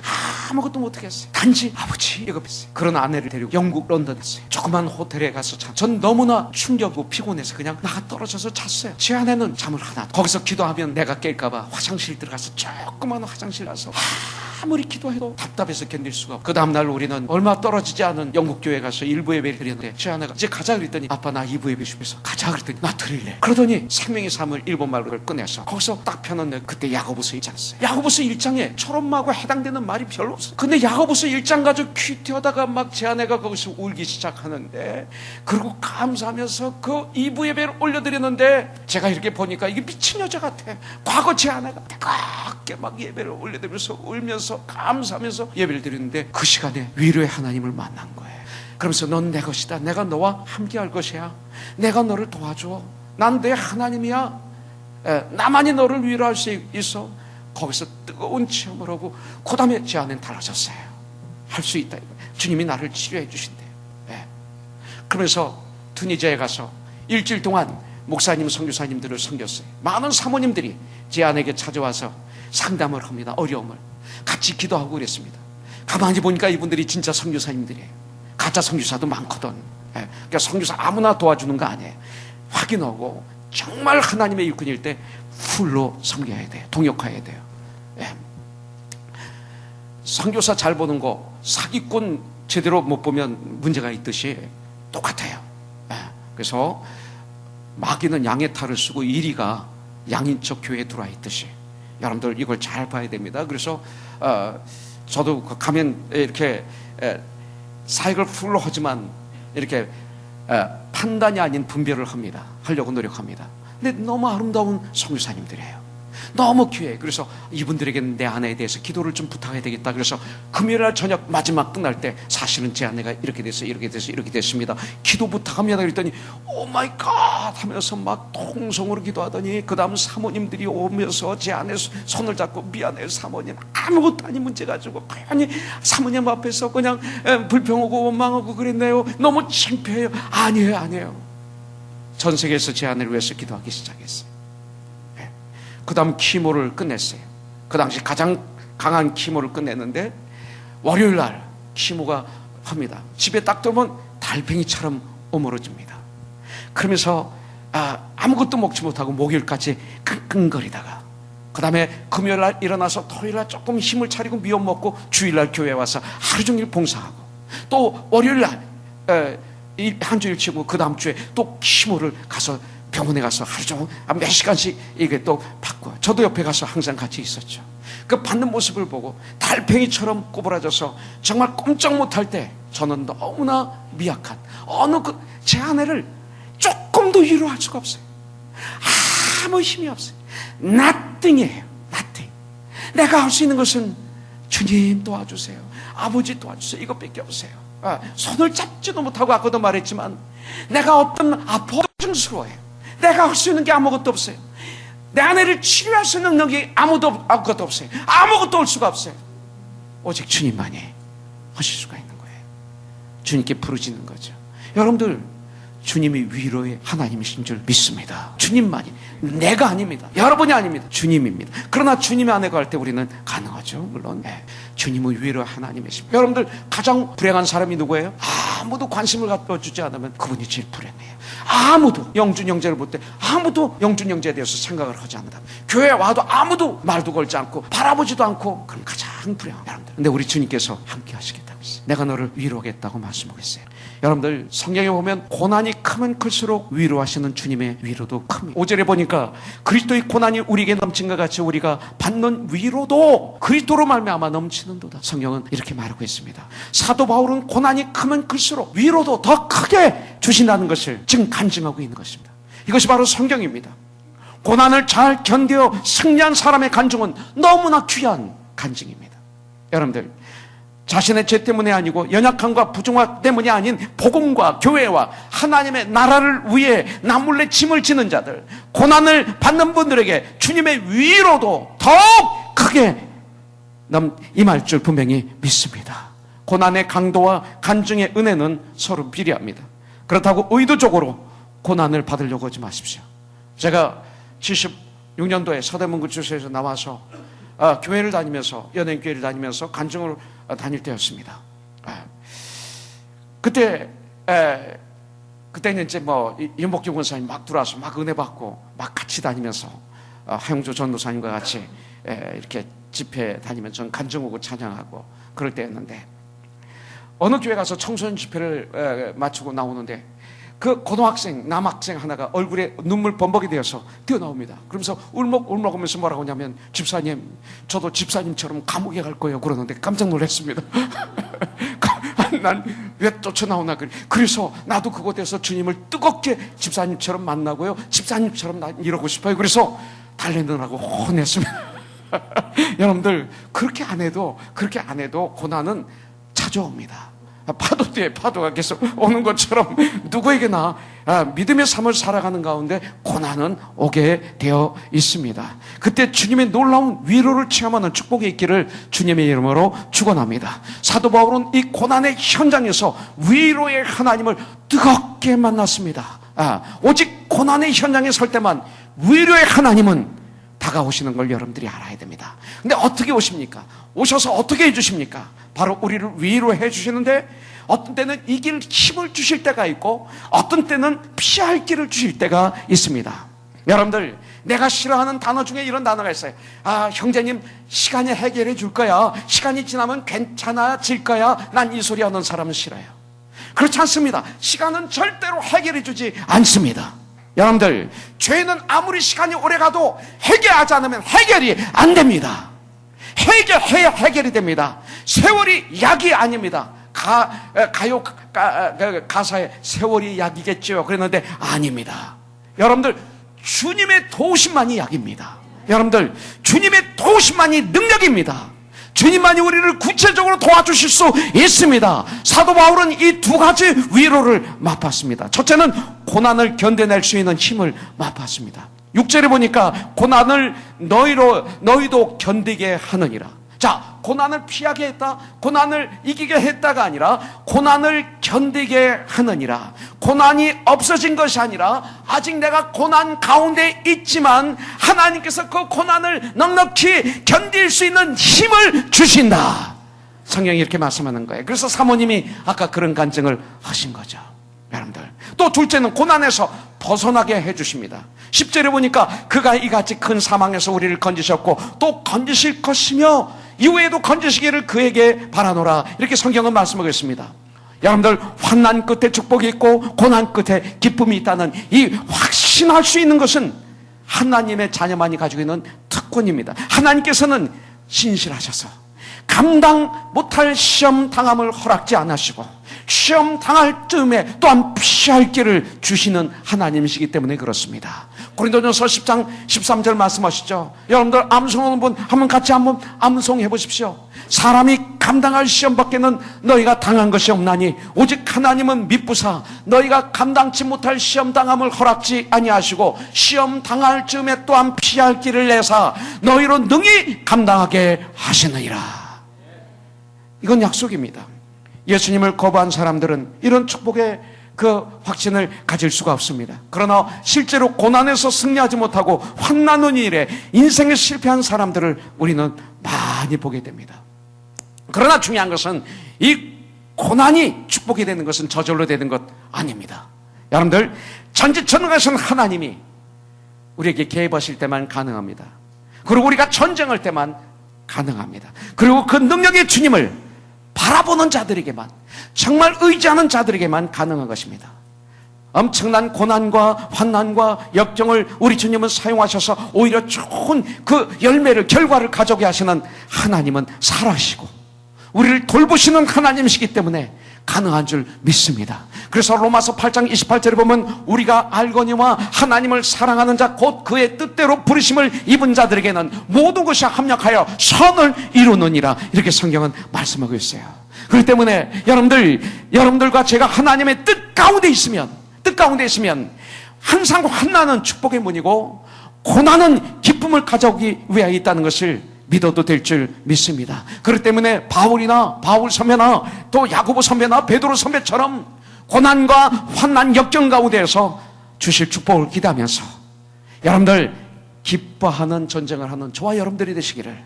아무것도 못하겠어요. 단지 아버지 이거 뵀어요. 그런 아내를 데리고 영국 런던 했어요. 조그만 호텔에 가서 전 너무나 충격이고 피곤해서 그냥 나가 떨어져서 잤어요. 제 아내는 잠을 하나 거기서 기도하면 내가 깰까봐 화장실 들어가서 조그만 화장실 가서 아무리 기도해도 답답해서 견딜 수가 없고 그 다음날 우리는 얼마 떨어지지 않은 영국 교회 가서 일부 예배를 드렸는데 제 아내가 이제 가자 그랬더니 아빠 나 2부 예배 싶어서 가자 그랬더니 나 드릴래. 그러더니 생명의 삶을 일본말로 꺼내서 거기서 딱 펴놓는데 그때 야고보서 1장이었어요. 야고보서 1장에 철험하고 해당되는 말이 별로 없어요. 근데 야고보서 1장 가지고 퀴튀하다가 막 제 아내가 거기서 울기 시작하는데 그리고 감사하면서 그 2부 예배를 올려드렸는데 제가 이렇게 보니까 이게 미친 여자 같아. 과거 제 아내가 뜨겁게 막 예배를 올려드리면서 울면서 감사하면서 예배를 드리는데 그 시간에 위로의 하나님을 만난 거예요. 그러면서 넌 내 것이다. 내가 너와 함께 할 것이야. 내가 너를 도와줘. 난 내 하나님이야. 나만이 너를 위로할 수 있어. 거기서 뜨거운 체험을 하고 그 다음에 제 아내는 달라졌어요. 할 수 있다. 주님이 나를 치료해 주신대요. 그러면서 투니지아에 가서 일주일 동안 목사님, 선교사님들을 섬겼어요. 많은 사모님들이 제 아내에게 찾아와서 상담을 합니다. 어려움을. 같이 기도하고 그랬습니다. 가만히 보니까 이분들이 진짜 선교사님들이에요. 가짜 선교사도 많거든. 그러니까 선교사 아무나 도와주는 거 아니에요. 확인하고 정말 하나님의 일꾼일 때 풀로 섬겨야 돼요. 동역해야 돼요. 선교사 잘 보는 거 사기꾼 제대로 못 보면 문제가 있듯이 똑같아요. 그래서 마귀는 양의 탈을 쓰고 이리가 양인 척 교회에 들어와 있듯이 여러분들 이걸 잘 봐야 됩니다. 그래서 저도 가면 이렇게 사역을 풀로 하지만 이렇게 판단이 아닌 분별을 하려고 노력합니다. 근데 너무 아름다운 선교사님들이에요. 너무 귀해. 그래서 이분들에게는 내 아내에 대해서 기도를 좀 부탁해야 되겠다. 그래서 금요일날 저녁 마지막 끝날 때 사실은 제 아내가 이렇게 돼서 이렇게 됐습니다. 기도 부탁합니다. 그랬더니 오 마이 갓 하면서 막 통성으로 기도하더니 그 다음 사모님들이 오면서 제 아내 손을 잡고 미안해요 사모님, 아무것도 아닌 문제 가지고 괜히 사모님 앞에서 그냥 불평하고 원망하고 그랬네요. 너무 창피해요. 아니에요. 전 세계에서 제 아내를 위해서 기도하기 시작했어요. 그 다음 키모를 끝냈어요. 그 당시 가장 강한 키모를 끝냈는데 월요일날 키모가 합니다. 집에 딱 들어오면 달팽이처럼 오므러집니다. 그러면서 아무것도 먹지 못하고 목요일까지 끙끙거리다가 그 다음에 금요일날 일어나서 토요일날 조금 힘을 차리고 미역 먹고 주일날 교회 와서 하루 종일 봉사하고 또 월요일날 한 주일 치고 그 다음 주에 또 키모를 가서 병원에 가서 하루 종일 몇 시간씩 이게 또 받고 저도 옆에 가서 항상 같이 있었죠. 그 받는 모습을 보고 달팽이처럼 구부러져서 정말 꼼짝 못할 때 저는 너무나 미약한 제 아내를 조금도 위로할 수가 없어요. 아무 힘이 없어요. nothing이에요. nothing. 내가 할 수 있는 것은 주님 도와주세요, 아버지 도와주세요, 이것밖에 없어요. 손을 잡지도 못하고 아까도 말했지만 내가 어떤 보증스러워요. 내가 할 수 있는 게 아무것도 없어요. 내 아내를 치료할 수 있는 능력이 아무것도 없어요. 아무것도 올 수가 없어요. 오직 주님만이 하실 수가 있는 거예요. 주님께 부르짖는 거죠. 여러분들, 주님이 위로의 하나님이신 줄 믿습니다. 주님만이, 내가 아닙니다. 여러분이 아닙니다. 주님입니다. 그러나 주님의 안에 갈 때 우리는 가능하죠. 물론 주님은 위로의 하나님이십니다. 여러분들, 가장 불행한 사람이 누구예요? 아무도 관심을 갖어주지 않으면 그분이 제일 불행해요. 아무도 영준 형제를 볼 때 아무도 영준 형제에 대해서 생각을 하지 않는다. 교회에 와도 아무도 말도 걸지 않고 바라보지도 않고, 그럼 가장 불행한 여러분들. 근데 우리 주님께서 함께 하시겠다고 했어요. 내가 너를 위로하겠다고 말씀하겠어요. 여러분들, 성경에 보면 고난이 크면 클수록 위로하시는 주님의 위로도 큽니다. 5절에 보니까 그리스도의 고난이 우리에게 넘친 것 같이 우리가 받는 위로도 그리스도로 말미암아 넘치는도다. 성경은 이렇게 말하고 있습니다. 사도 바울은 고난이 크면 클수록 위로도 더 크게 주신다는 것을 지금 간증하고 있는 것입니다. 이것이 바로 성경입니다. 고난을 잘 견뎌 승리한 사람의 간증은 너무나 귀한 간증입니다. 여러분들, 자신의 죄 때문에 아니고 연약함과 부정함 때문이 아닌 복음과 교회와 하나님의 나라를 위해 남몰래 짐을 지는 자들, 고난을 받는 분들에게 주님의 위로도 더욱 크게 임할 줄 분명히 믿습니다. 고난의 강도와 간증의 은혜는 서로 비례합니다. 그렇다고 의도적으로 고난을 받으려고 하지 마십시오. 제가 76년도에 서대문구 주소에서 나와서 교회를 다니면서, 연예인교회를 다니면서 간증을 다닐 때였습니다. 그때는 이제 윤복규 권사님 막 들어와서 막 은혜 받고 막 같이 다니면서 하용조 전도사님과 같이 이렇게 집회 다니면서 전 간증하고 찬양하고 그럴 때였는데, 어느 교회 가서 청소년 집회를 마치고 나오는데 그 고등학생, 남학생 하나가 얼굴에 눈물 범벅이 되어서 뛰어나옵니다. 그러면서 울먹울먹 하면서 뭐라고 하냐면, 집사님, 저도 집사님처럼 감옥에 갈 거예요. 그러는데 깜짝 놀랐습니다. 난 왜 쫓아나오나. 그래서 나도 그곳에서 주님을 뜨겁게 집사님처럼 만나고요, 집사님처럼 난 이러고 싶어요. 그래서 달래느라고 혼냈습니다. 여러분들, 그렇게 안 해도 고난은 찾아옵니다. 파도 뒤에 파도가 계속 오는 것처럼 누구에게나 믿음의 삶을 살아가는 가운데 고난은 오게 되어 있습니다. 그때 주님의 놀라운 위로를 체험하는 축복이 있기를 주님의 이름으로 축원합니다. 사도 바울은 이 고난의 현장에서 위로의 하나님을 뜨겁게 만났습니다. 오직 고난의 현장에 설 때만 위로의 하나님은 다가오시는 걸 여러분들이 알아야 됩니다. 근데 어떻게 오십니까? 오셔서 어떻게 해주십니까? 바로 우리를 위로해 주시는데, 어떤 때는 이길 힘을 주실 때가 있고 어떤 때는 피할 길을 주실 때가 있습니다. 여러분들, 내가 싫어하는 단어 중에 이런 단어가 있어요. 형제님, 시간이 해결해 줄 거야, 시간이 지나면 괜찮아질 거야, 난 이 소리 하는 사람은 싫어요. 그렇지 않습니다. 시간은 절대로 해결해 주지 않습니다. 여러분들, 죄는 아무리 시간이 오래가도 해결하지 않으면 해결이 안 됩니다. 해결해야 해결이 됩니다. 세월이 약이 아닙니다. 가사에 세월이 약이겠죠. 그랬는데 아닙니다. 여러분들, 주님의 도우심만이 약입니다. 여러분들, 주님의 도우심만이 능력입니다. 주님만이 우리를 구체적으로 도와주실 수 있습니다. 사도 바울은 이 두 가지 위로를 맛봤습니다. 첫째는 고난을 견뎌낼 수 있는 힘을 맛봤습니다. 6절에 보니까 고난을 너희도 견디게 하느니라. 자, 고난을 피하게 했다, 고난을 이기게 했다가 아니라 고난을 견디게 하느니라. 고난이 없어진 것이 아니라 아직 내가 고난 가운데 있지만 하나님께서 그 고난을 넉넉히 견딜 수 있는 힘을 주신다. 성경이 이렇게 말씀하는 거예요. 그래서 사모님이 아까 그런 간증을 하신 거죠. 여러분들, 또 둘째는 고난에서 벗어나게 해주십니다. 10절에 보니까 그가 이같이 큰 사망에서 우리를 건지셨고 또 건지실 것이며 이후에도 건지시기를 그에게 바라노라. 이렇게 성경은 말씀하고 있습니다. 여러분들, 환난 끝에 축복이 있고 고난 끝에 기쁨이 있다는 이 확신할 수 있는 것은 하나님의 자녀만이 가지고 있는 특권입니다. 하나님께서는 신실하셔서 감당 못할 시험 당함을 허락지 않으시고 시험 당할 쯤에 또한 피할 길을 주시는 하나님이시기 때문에 그렇습니다. 고린도전서 10장 13절 말씀하시죠. 여러분들, 암송하는 분 한번 같이 한번 암송해 보십시오. 사람이 감당할 시험 밖에는 너희가 당한 것이 없나니 오직 하나님은 미쁘사 너희가 감당치 못할 시험 당함을 허락지 아니하시고 시험 당할 즈음에 또한 피할 길을 내사 너희로 능히 감당하게 하시느니라. 이건 약속입니다. 예수님을 거부한 사람들은 이런 축복의 그 확신을 가질 수가 없습니다. 그러나 실제로 고난에서 승리하지 못하고 환난의 일에 인생에 실패한 사람들을 우리는 많이 보게 됩니다. 그러나 중요한 것은 이 고난이 축복이 되는 것은 저절로 되는 것 아닙니다. 여러분들, 전지전능하신 하나님이 우리에게 개입하실 때만 가능합니다. 그리고 우리가 전쟁할 때만 가능합니다. 그리고 그 능력의 주님을 바라보는 자들에게만, 정말 의지하는 자들에게만 가능한 것입니다. 엄청난 고난과 환난과 역경을 우리 주님은 사용하셔서 오히려 좋은 그 열매를, 결과를 가져오게 하시는 하나님은 살아시고 우리를 돌보시는 하나님이시기 때문에 가능한 줄 믿습니다. 그래서 로마서 8장 28절에 보면 우리가 알거니와 하나님을 사랑하는 자 곧 그의 뜻대로 부르심을 입은 자들에게는 모든 것이 합력하여 선을 이루느니라. 이렇게 성경은 말씀하고 있어요. 그렇기 때문에 여러분들과 제가 하나님의 뜻 가운데 있으면 항상 환난은 축복의 문이고 고난은 기쁨을 가져오기 위하여 있다는 것을 믿어도 될 줄 믿습니다. 그렇기 때문에 바울 선배나 또 야고보 선배나 베드로 선배처럼 고난과 환난 역경 가운데에서 주실 축복을 기대하면서 여러분들 기뻐하는 전쟁을 하는 저와 여러분들이 되시기를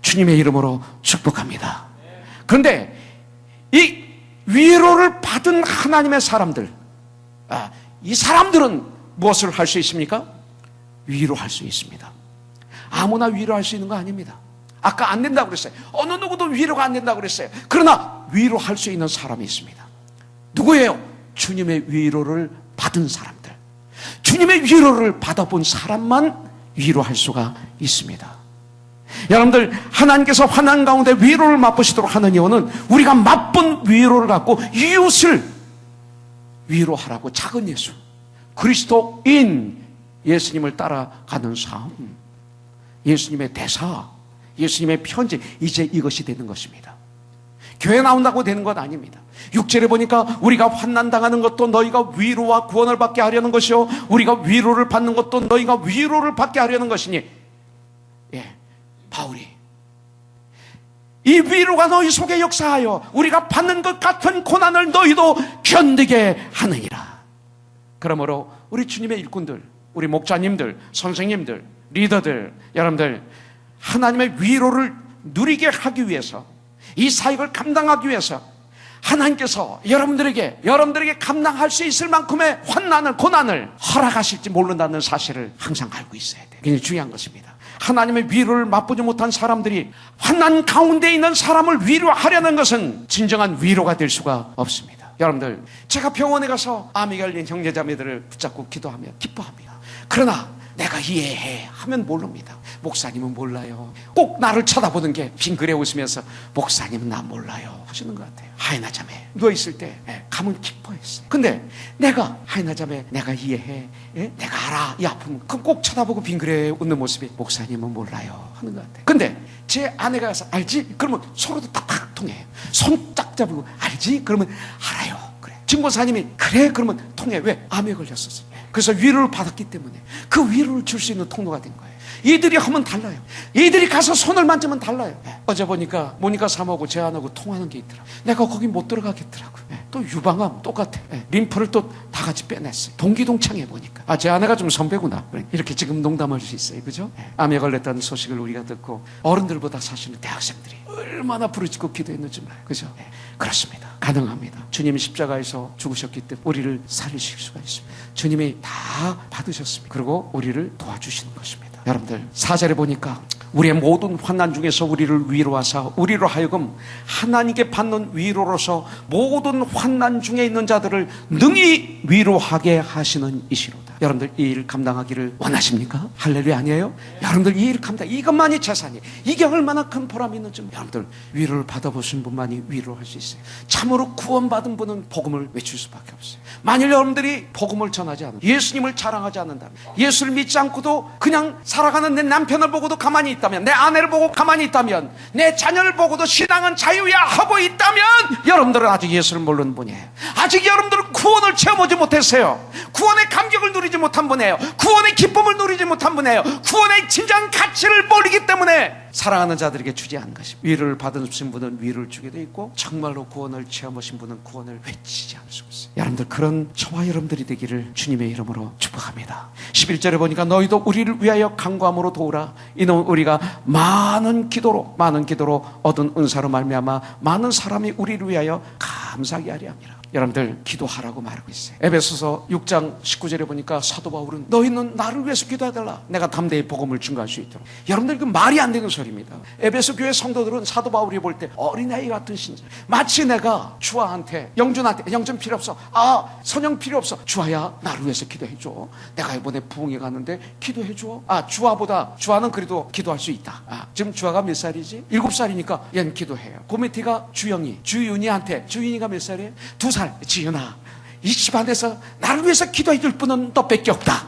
주님의 이름으로 축복합니다. 그런데 이 위로를 받은 하나님의 사람들, 이 사람들은 무엇을 할 수 있습니까? 위로할 수 있습니다. 아무나 위로할 수 있는 거 아닙니다. 아까 안 된다고 그랬어요. 어느 누구도 위로가 안 된다고 그랬어요. 그러나 위로할 수 있는 사람이 있습니다. 누구예요? 주님의 위로를 받은 사람들, 주님의 위로를 받아본 사람만 위로할 수가 있습니다. 여러분들, 하나님께서 환난 가운데 위로를 맛보시도록 하는 이유는 우리가 맛본 위로를 갖고 이웃을 위로하라고. 작은 예수, 그리스도인 예수님을 따라가는 삶, 예수님의 대사, 예수님의 편지, 이제 이것이 되는 것입니다. 교회 나온다고 되는 것 아닙니다. 6절에 보니까 우리가 환난당하는 것도 너희가 위로와 구원을 받게 하려는 것이요 우리가 위로를 받는 것도 너희가 위로를 받게 하려는 것이니, 바울이 이 위로가 너희 속에 역사하여 우리가 받는 것 같은 고난을 너희도 견디게 하느니라. 그러므로 우리 주님의 일꾼들, 우리 목자님들, 선생님들, 리더들, 여러분들, 하나님의 위로를 누리게 하기 위해서, 이 사역을 감당하기 위해서 하나님께서 여러분들에게 감당할 수 있을 만큼의 환난을, 고난을 허락하실지 모른다는 사실을 항상 알고 있어야 돼요. 굉장히 중요한 것입니다. 하나님의 위로를 맛보지 못한 사람들이 환난 가운데 있는 사람을 위로하려는 것은 진정한 위로가 될 수가 없습니다. 여러분들, 제가 병원에 가서 암이 걸린 형제자매들을 붙잡고 기도하며 기뻐합니다. 그러나 내가 이해해 하면 모릅니다. 목사님은 몰라요. 꼭 나를 쳐다보는 게 빙그레 웃으면서 목사님은 나 몰라요 하시는 것 같아요. 하이나 자매 누워있을 때 가면 기뻐했어요. 근데 내가 하이나 자매 내가 이해해, 내가 알아 이 아픔, 그럼 꼭 쳐다보고 빙그레 웃는 모습이 목사님은 몰라요 하는 것 같아요. 근데 제 아내가 가서 알지? 그러면 서로도 탁탁 통해요. 손 딱 잡고 알지? 그러면 알아요. 그래. 진보사님이 그래? 그러면 통해. 왜? 암에 걸렸었어요. 그래서 위로를 받았기 때문에 그 위로를 줄 수 있는 통로가 된 거예요. 이들이 하면 달라요. 이들이 가서 손을 만지면 달라요. 어제 보니까 모니카 사모하고 제안하고 통하는 게 있더라고요. 내가 거기 못 들어가겠더라고요. 또 유방암 똑같아. 림프를 또 다 같이 빼냈어요. 동기동창해 보니까 제 아내가 좀 선배구나 이렇게 지금 농담할 수 있어요. 그죠? 암에 걸렸다는 소식을 우리가 듣고 어른들보다 사실은 대학생들이 얼마나 부르짖고 기도했는지 몰라요. 그죠? 그렇습니다. 가능합니다. 주님이 십자가에서 죽으셨기 때문에 우리를 살리실 수가 있습니다. 주님이 다 받으셨습니다. 그리고 우리를 도와주시는 것입니다. 여러분들 4절에 보니까 우리의 모든 환난 중에서 우리를 위로하사 우리로 하여금 하나님께 받는 위로로서 모든 환난 중에 있는 자들을 능히 위로하게 하시는 이시로다. 여러분들 이 일 감당하기를 원하십니까? 할렐루야 아니에요? 여러분들 이 일 감당, 이것만이 재산이, 이게 얼마나 큰 보람이 있는지 여러분들 위로를 받아보신 분만이 위로할 수 있어요. 참으로 구원받은 분은 복음을 외칠 수밖에 없어요. 만일 여러분들이 복음을 전하지 않으면, 예수님을 자랑하지 않는다면, 예수를 믿지 않고도 그냥 살아가는 내 남편을 보고도 가만히 있다면, 내 아내를 보고 가만히 있다면, 내 자녀를 보고도 신앙은 자유야 하고 있다면 여러분들은 아직 예수를 모르는 분이에요. 아직 여러분들은 구원을 체험하지 못했어요. 구원의 감격을 누리지 못한 분이에요. 구원의 기쁨을 누리지 못한 분이에요. 구원의 진정한 가치를 모르기 때문에 사랑하는 자들에게 주지 않은 것입니다. 위로를 받으신 분은 위로를 주게 돼 있고 정말로 구원을 체험하신 분은 구원을 외치지 않을 수 없어요. 여러분들 그런 저와 여러분들이 되기를 주님의 이름으로 축복합니다. 11절에 보니까 너희도 우리를 위하여 간구함으로 도우라. 이는 우리가 많은 기도로 얻은 은사로 말미암아 많은 사람이 우리를 위하여 감사하게 하리 함이라. 여러분들 기도하라고 말하고 있어요. 에베소서 6장 19절에 보니까 사도 바울은 너희는 나를 위해서 기도해달라. 내가 담대히 복음을 증거할 수 있도록. 여러분들 그 말이 안 되는 소리입니다. 에베소 교회 성도들은 사도 바울이 볼 때 어린아이 같은 신자, 마치 내가 주아한테 영준한테 영준 필요 없어, 선영 필요 없어, 주아야 나를 위해서 기도해줘. 내가 이번에 부흥회 갔는데 기도해줘. 주아는 그래도 기도할 수 있다. 지금 주아가 몇 살이지? 7살이니까 얘는 기도해요. 고메티가 주윤이가 몇 살이에요? 2살. 지윤아, 이 집안에서 나를 위해서 기도해 줄 분은 너밖에 없다.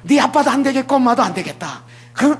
네 아빠도 안 되겠고 엄마도 안 되겠다.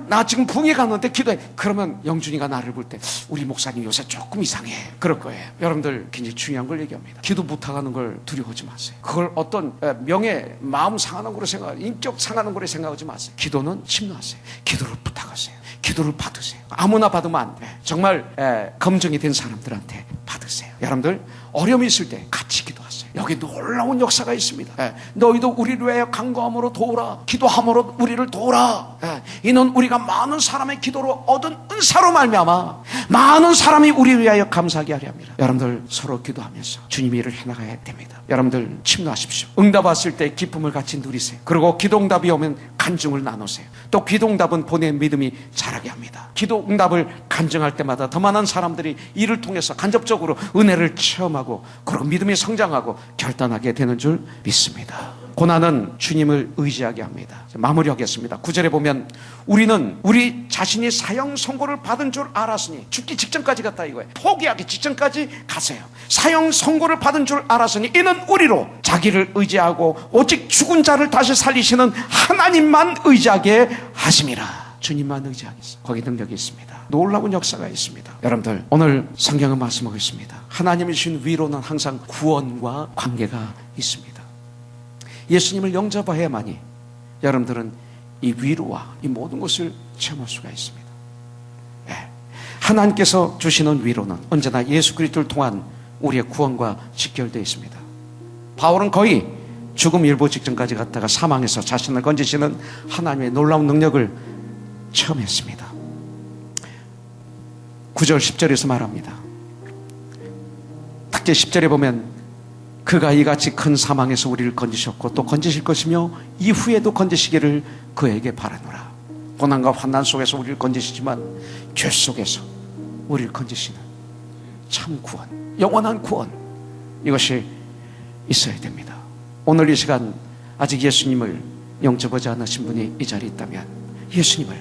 나 지금 부흥회 갔는데 기도해. 그러면 영준이가 나를 볼 때 우리 목사님 요새 조금 이상해 그럴 거예요. 여러분들 굉장히 중요한 걸 얘기합니다. 기도 부탁하는 걸 두려워하지 마세요. 그걸 어떤 명예, 마음 상하는 거로 인격 상하는 거로 생각하지 마세요. 기도는 침노하세요. 기도를 부탁하세요. 기도를 받으세요. 아무나 받으면 안 돼. 정말 검증이 된 사람들한테 받으세요. 여러분들 어려움이 있을 때 같이 기도하세요. 여기 놀라운 역사가 있습니다. 너희도 우리를 위하여 간구함으로 도우라. 기도함으로 우리를 도우라. 이는 우리가 많은 사람의 기도로 얻은 은사로 말미암아 많은 사람이 우리를 위하여 감사하게 하려 합니다. 여러분들 서로 기도하면서 주님의 일을 해나가야 됩니다. 여러분들 침노하십시오. 응답 왔을 때 기쁨을 같이 누리세요. 그리고 기도응답이 오면 간증을 나누세요. 또 기도응답은 본인의 믿음이 자라게 합니다. 기도응답을 간증할 때마다 더 많은 사람들이 이를 통해서 간접적으로 은혜를 체험하고 그리고 믿음이 성장하고 결단하게 되는 줄 믿습니다. 고난은 주님을 의지하게 합니다. 마무리하겠습니다. 9절에 보면 우리는 우리 자신이 사형 선고를 받은 줄 알았으니, 죽기 직전까지 갔다 이거예요. 포기하기 직전까지 가세요. 사형 선고를 받은 줄 알았으니 이는 우리로 자기를 의지하고 오직 죽은 자를 다시 살리시는 하나님만 의지하게 하심이라. 주님만 의지하겠습니다. 거기 능력이 있습니다. 놀라운 역사가 있습니다. 여러분들 오늘 성경은 말씀하고 있습니다. 하나님이 주신 위로는 항상 구원과 관계가 있습니다. 예수님을 영접해야만이 여러분들은 이 위로와 이 모든 것을 체험할 수가 있습니다. 하나님께서 주시는 위로는 언제나 예수 그리스도를 통한 우리의 구원과 직결되어 있습니다. 바울은 거의 죽음 일보 직전까지 갔다가 사망해서 자신을 건지시는 하나님의 놀라운 능력을 체험했습니다. 9절 10절에서 말합니다. 특히 10절에 보면 그가 이같이 큰 사망에서 우리를 건지셨고 또 건지실 것이며 이후에도 건지시기를 그에게 바라노라. 고난과 환난 속에서 우리를 건지시지만 죄 속에서 우리를 건지시는 참 구원, 영원한 구원, 이것이 있어야 됩니다. 오늘 이 시간 아직 예수님을 영접하지 않으신 분이 이 자리에 있다면 예수님을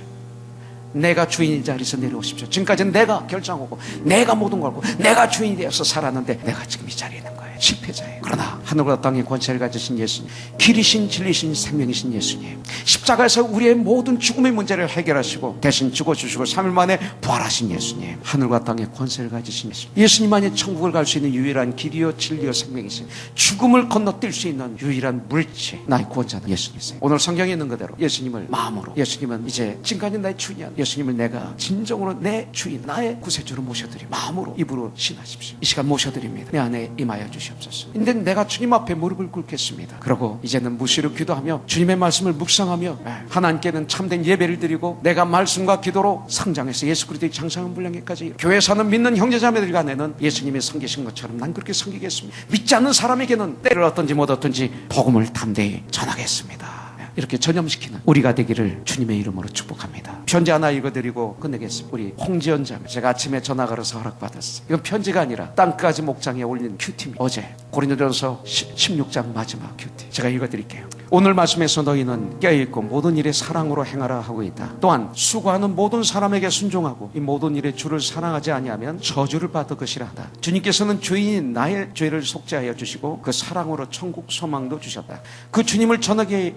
내가 주인인 자리에서 내려오십시오. 지금까지는 내가 결정하고 내가 모든 걸 알고 내가 주인이 되어서 살았는데 내가 지금 이 자리에 있는 거예요. 실패자예요. 그러나 하늘과 땅의 권세를 가지신 예수님, 길이신 진리신 생명이신 예수님, 십자가에서 우리의 모든 죽음의 문제를 해결하시고 대신 죽어주시고 3일 만에 부활하신 예수님, 하늘과 땅의 권세를 가지신 예수님, 예수님만이 천국을 갈 수 있는 유일한 길이요 진리요 생명이신, 죽음을 건너뛸 수 있는 유일한 물체, 나의 구원자는 예수님이세요. 오늘 성경에 있는 그대로 예수님을 마음으로, 예수님은 이제 지금까지 나의 주인이야, 예수님을 내가 진정으로 내 주인, 나의 구세주로 모셔드리, 마음으로 입으로 신하십시오. 이 시간 모셔드립니다. 내 안에 임하여 주시옵소서. 근데 내가 주님 앞에 무릎을 꿇겠습니다. 그러고 이제는 무시로 기도하며 주님의 말씀을 묵상하며 하나님께는 참된 예배를 드리고 내가 말씀과 기도로 성장해서 예수 그리스도의 장성한 분량에까지 교회 사는 믿는 형제자매들 간에는 예수님이 섬기신 것처럼 난 그렇게 섬기겠습니다. 믿지 않는 사람에게는 때를 얻든지 못 얻든지 복음을 담대히 전하겠습니다. 이렇게 전염시키는 우리가 되기를 주님의 이름으로 축복합니다. 편지 하나 읽어드리고 끝내겠습니다. 우리 홍지연 자매, 제가 아침에 전화 걸어서 허락받았어요. 이건 편지가 아니라 땅까지 목장에 올린 큐티입니다. 어제 고린도전서 16장 마지막 큐티 제가 읽어드릴게요. 오늘 말씀에서 너희는 깨어있고 모든 일에 사랑으로 행하라 하고 있다. 또한 수고하는 모든 사람에게 순종하고 이 모든 일에 주를 사랑하지 아니하면 저주를 받을 것이라 하다. 주님께서는 주인인 나의 죄를 속죄하여 주시고 그 사랑으로 천국 소망도 주셨다. 그 주님을 전하기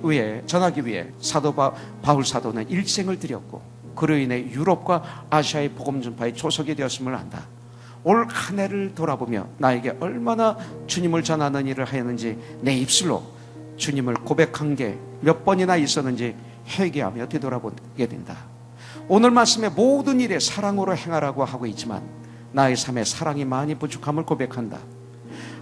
위해 사도 바울 사도는 일생을 드렸고 그로 인해 유럽과 아시아의 복음 전파의 초석이 되었음을 안다. 올 한 해를 돌아보며 나에게 얼마나 주님을 전하는 일을 하였는지 내 입술로 주님을 고백한 게 몇 번이나 있었는지 회개하며 되돌아보게 된다. 오늘 말씀에 모든 일에 사랑으로 행하라고 하고 있지만 나의 삶에 사랑이 많이 부족함을 고백한다.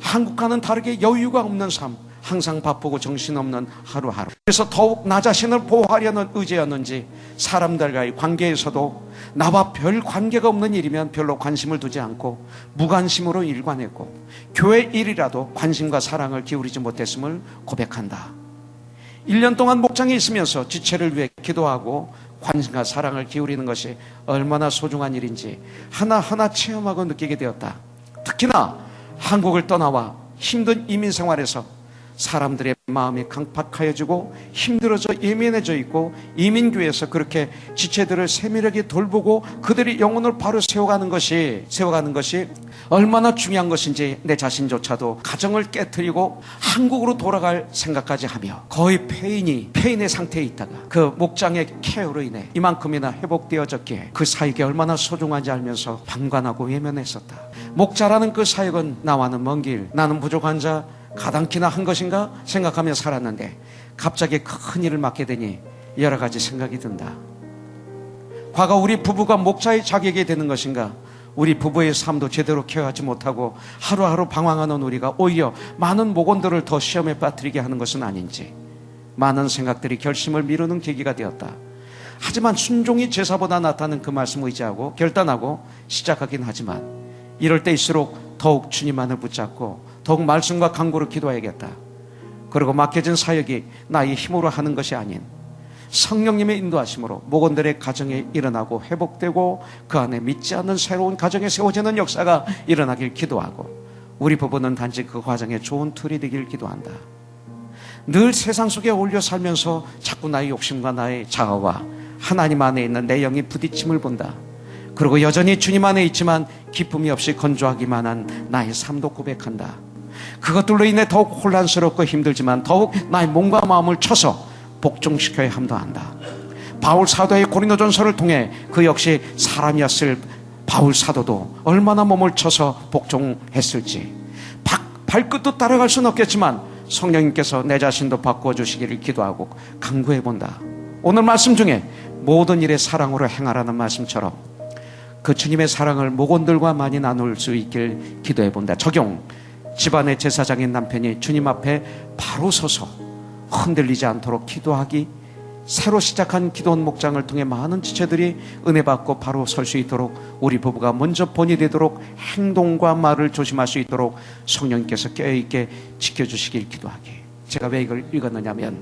한국과는 다르게 여유가 없는 삶, 항상 바쁘고 정신없는 하루하루. 그래서 더욱 나 자신을 보호하려는 의지였는지 사람들과의 관계에서도 나와 별 관계가 없는 일이면 별로 관심을 두지 않고 무관심으로 일관했고 교회 일이라도 관심과 사랑을 기울이지 못했음을 고백한다. 1년 동안 목장에 있으면서 지체를 위해 기도하고 관심과 사랑을 기울이는 것이 얼마나 소중한 일인지 하나하나 체험하고 느끼게 되었다. 특히나 한국을 떠나와 힘든 이민 생활에서 사람들의 마음이 강팍하여지고 힘들어져 예민해져 있고 이민교회에서 그렇게 지체들을 세밀하게 돌보고 그들이 영혼을 바로 세워가는 것이 얼마나 중요한 것인지 내 자신조차도 가정을 깨트리고 한국으로 돌아갈 생각까지 하며 거의 폐인의 상태에 있다가 그 목장의 케어로 인해 이만큼이나 회복되어졌기에 그 사역이 얼마나 소중한지 알면서 방관하고 외면했었다. 목자라는 그 사역은 나와는 먼 길, 나는 부족한 자 가당키나 한 것인가 생각하며 살았는데 갑자기 큰 일을 맡게 되니 여러 가지 생각이 든다. 과거 우리 부부가 목자의 자격이 되는 것인가, 우리 부부의 삶도 제대로 케어하지 못하고 하루하루 방황하는 우리가 오히려 많은 목원들을 더 시험에 빠뜨리게 하는 것은 아닌지 많은 생각들이 결심을 미루는 계기가 되었다. 하지만 순종이 제사보다 낫다는 그 말씀을 의지하고 결단하고 시작하긴 하지만 이럴 때일수록 더욱 주님만을 붙잡고 더욱 말씀과 간구로 기도해야겠다. 그리고 맡겨진 사역이 나의 힘으로 하는 것이 아닌 성령님의 인도하심으로 목원들의 가정에 일어나고 회복되고 그 안에 믿지 않는 새로운 가정에 세워지는 역사가 일어나길 기도하고 우리 부부는 단지 그 과정에 좋은 툴이 되길 기도한다. 늘 세상 속에 어울려 살면서 자꾸 나의 욕심과 나의 자아와 하나님 안에 있는 내 영이 부딪힘을 본다. 그리고 여전히 주님 안에 있지만 기쁨이 없이 건조하기만 한 나의 삶도 고백한다. 그것들로 인해 더욱 혼란스럽고 힘들지만 더욱 나의 몸과 마음을 쳐서 복종시켜야 함도 한다. 바울 사도의 고린도전서를 통해 그 역시 사람이었을 바울 사도도 얼마나 몸을 쳐서 복종했을지 발끝도 따라갈 수는 없겠지만 성령님께서 내 자신도 바꾸어 주시기를 기도하고 간구해 본다. 오늘 말씀 중에 모든 일에 사랑으로 행하라는 말씀처럼 그 주님의 사랑을 목원들과 많이 나눌 수 있길 기도해 본다. 적용. 집안의 제사장인 남편이 주님 앞에 바로 서서 흔들리지 않도록 기도하기, 새로 시작한 기도원 목장을 통해 많은 지체들이 은혜 받고 바로 설 수 있도록 우리 부부가 먼저 본이 되도록 행동과 말을 조심할 수 있도록 성령님께서 깨어있게 지켜주시길 기도하기. 제가 왜 이걸 읽었느냐면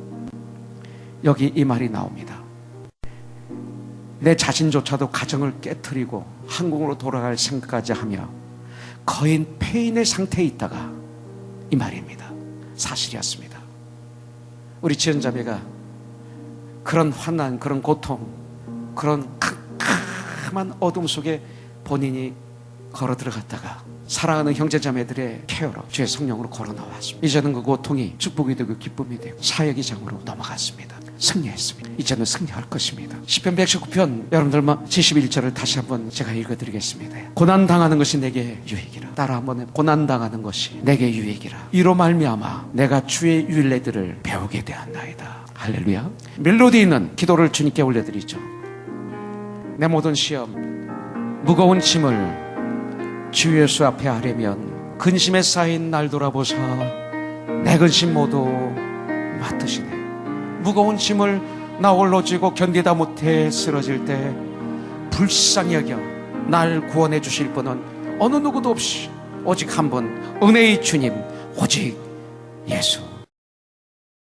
여기 이 말이 나옵니다. 내 자신조차도 가정을 깨트리고 한국으로 돌아갈 생각까지 하며 거의 폐인의 상태에 있다가 이 말입니다. 사실이었습니다. 우리 지연자매가 그런 환난, 그런 고통, 그런 캄캄한 어둠 속에 본인이 걸어 들어갔다가 사랑하는 형제자매들의 케어로 주의 성령으로 걸어 나왔습니다. 이제는 그 고통이 축복이 되고 기쁨이 되고 사역의 장으로 넘어갔습니다. 승리했습니다. 이제는 승리할 것입니다. 시편 119편 여러분들만 71절을 다시 한번 제가 읽어드리겠습니다. 고난당하는 것이 내게 유익이라. 따라 한번 해. 고난당하는 것이 내게 유익이라. 이로 말미암아 내가 주의 율례들을 배우게 되었나이다. 할렐루야. 멜로디 있는 기도를 주님께 올려드리죠. 내 모든 시험, 무거운 짐을 주 예수 앞에 아뢰면 근심에 쌓인 날 돌아보사 내 근심 모두 맡으시네. 무거운 짐을 나 홀로 지고 견디다 못해 쓰러질 때 불쌍히 여겨 날 구원해 주실 분은 어느 누구도 없이 오직 한 분, 은혜의 주님, 오직 예수.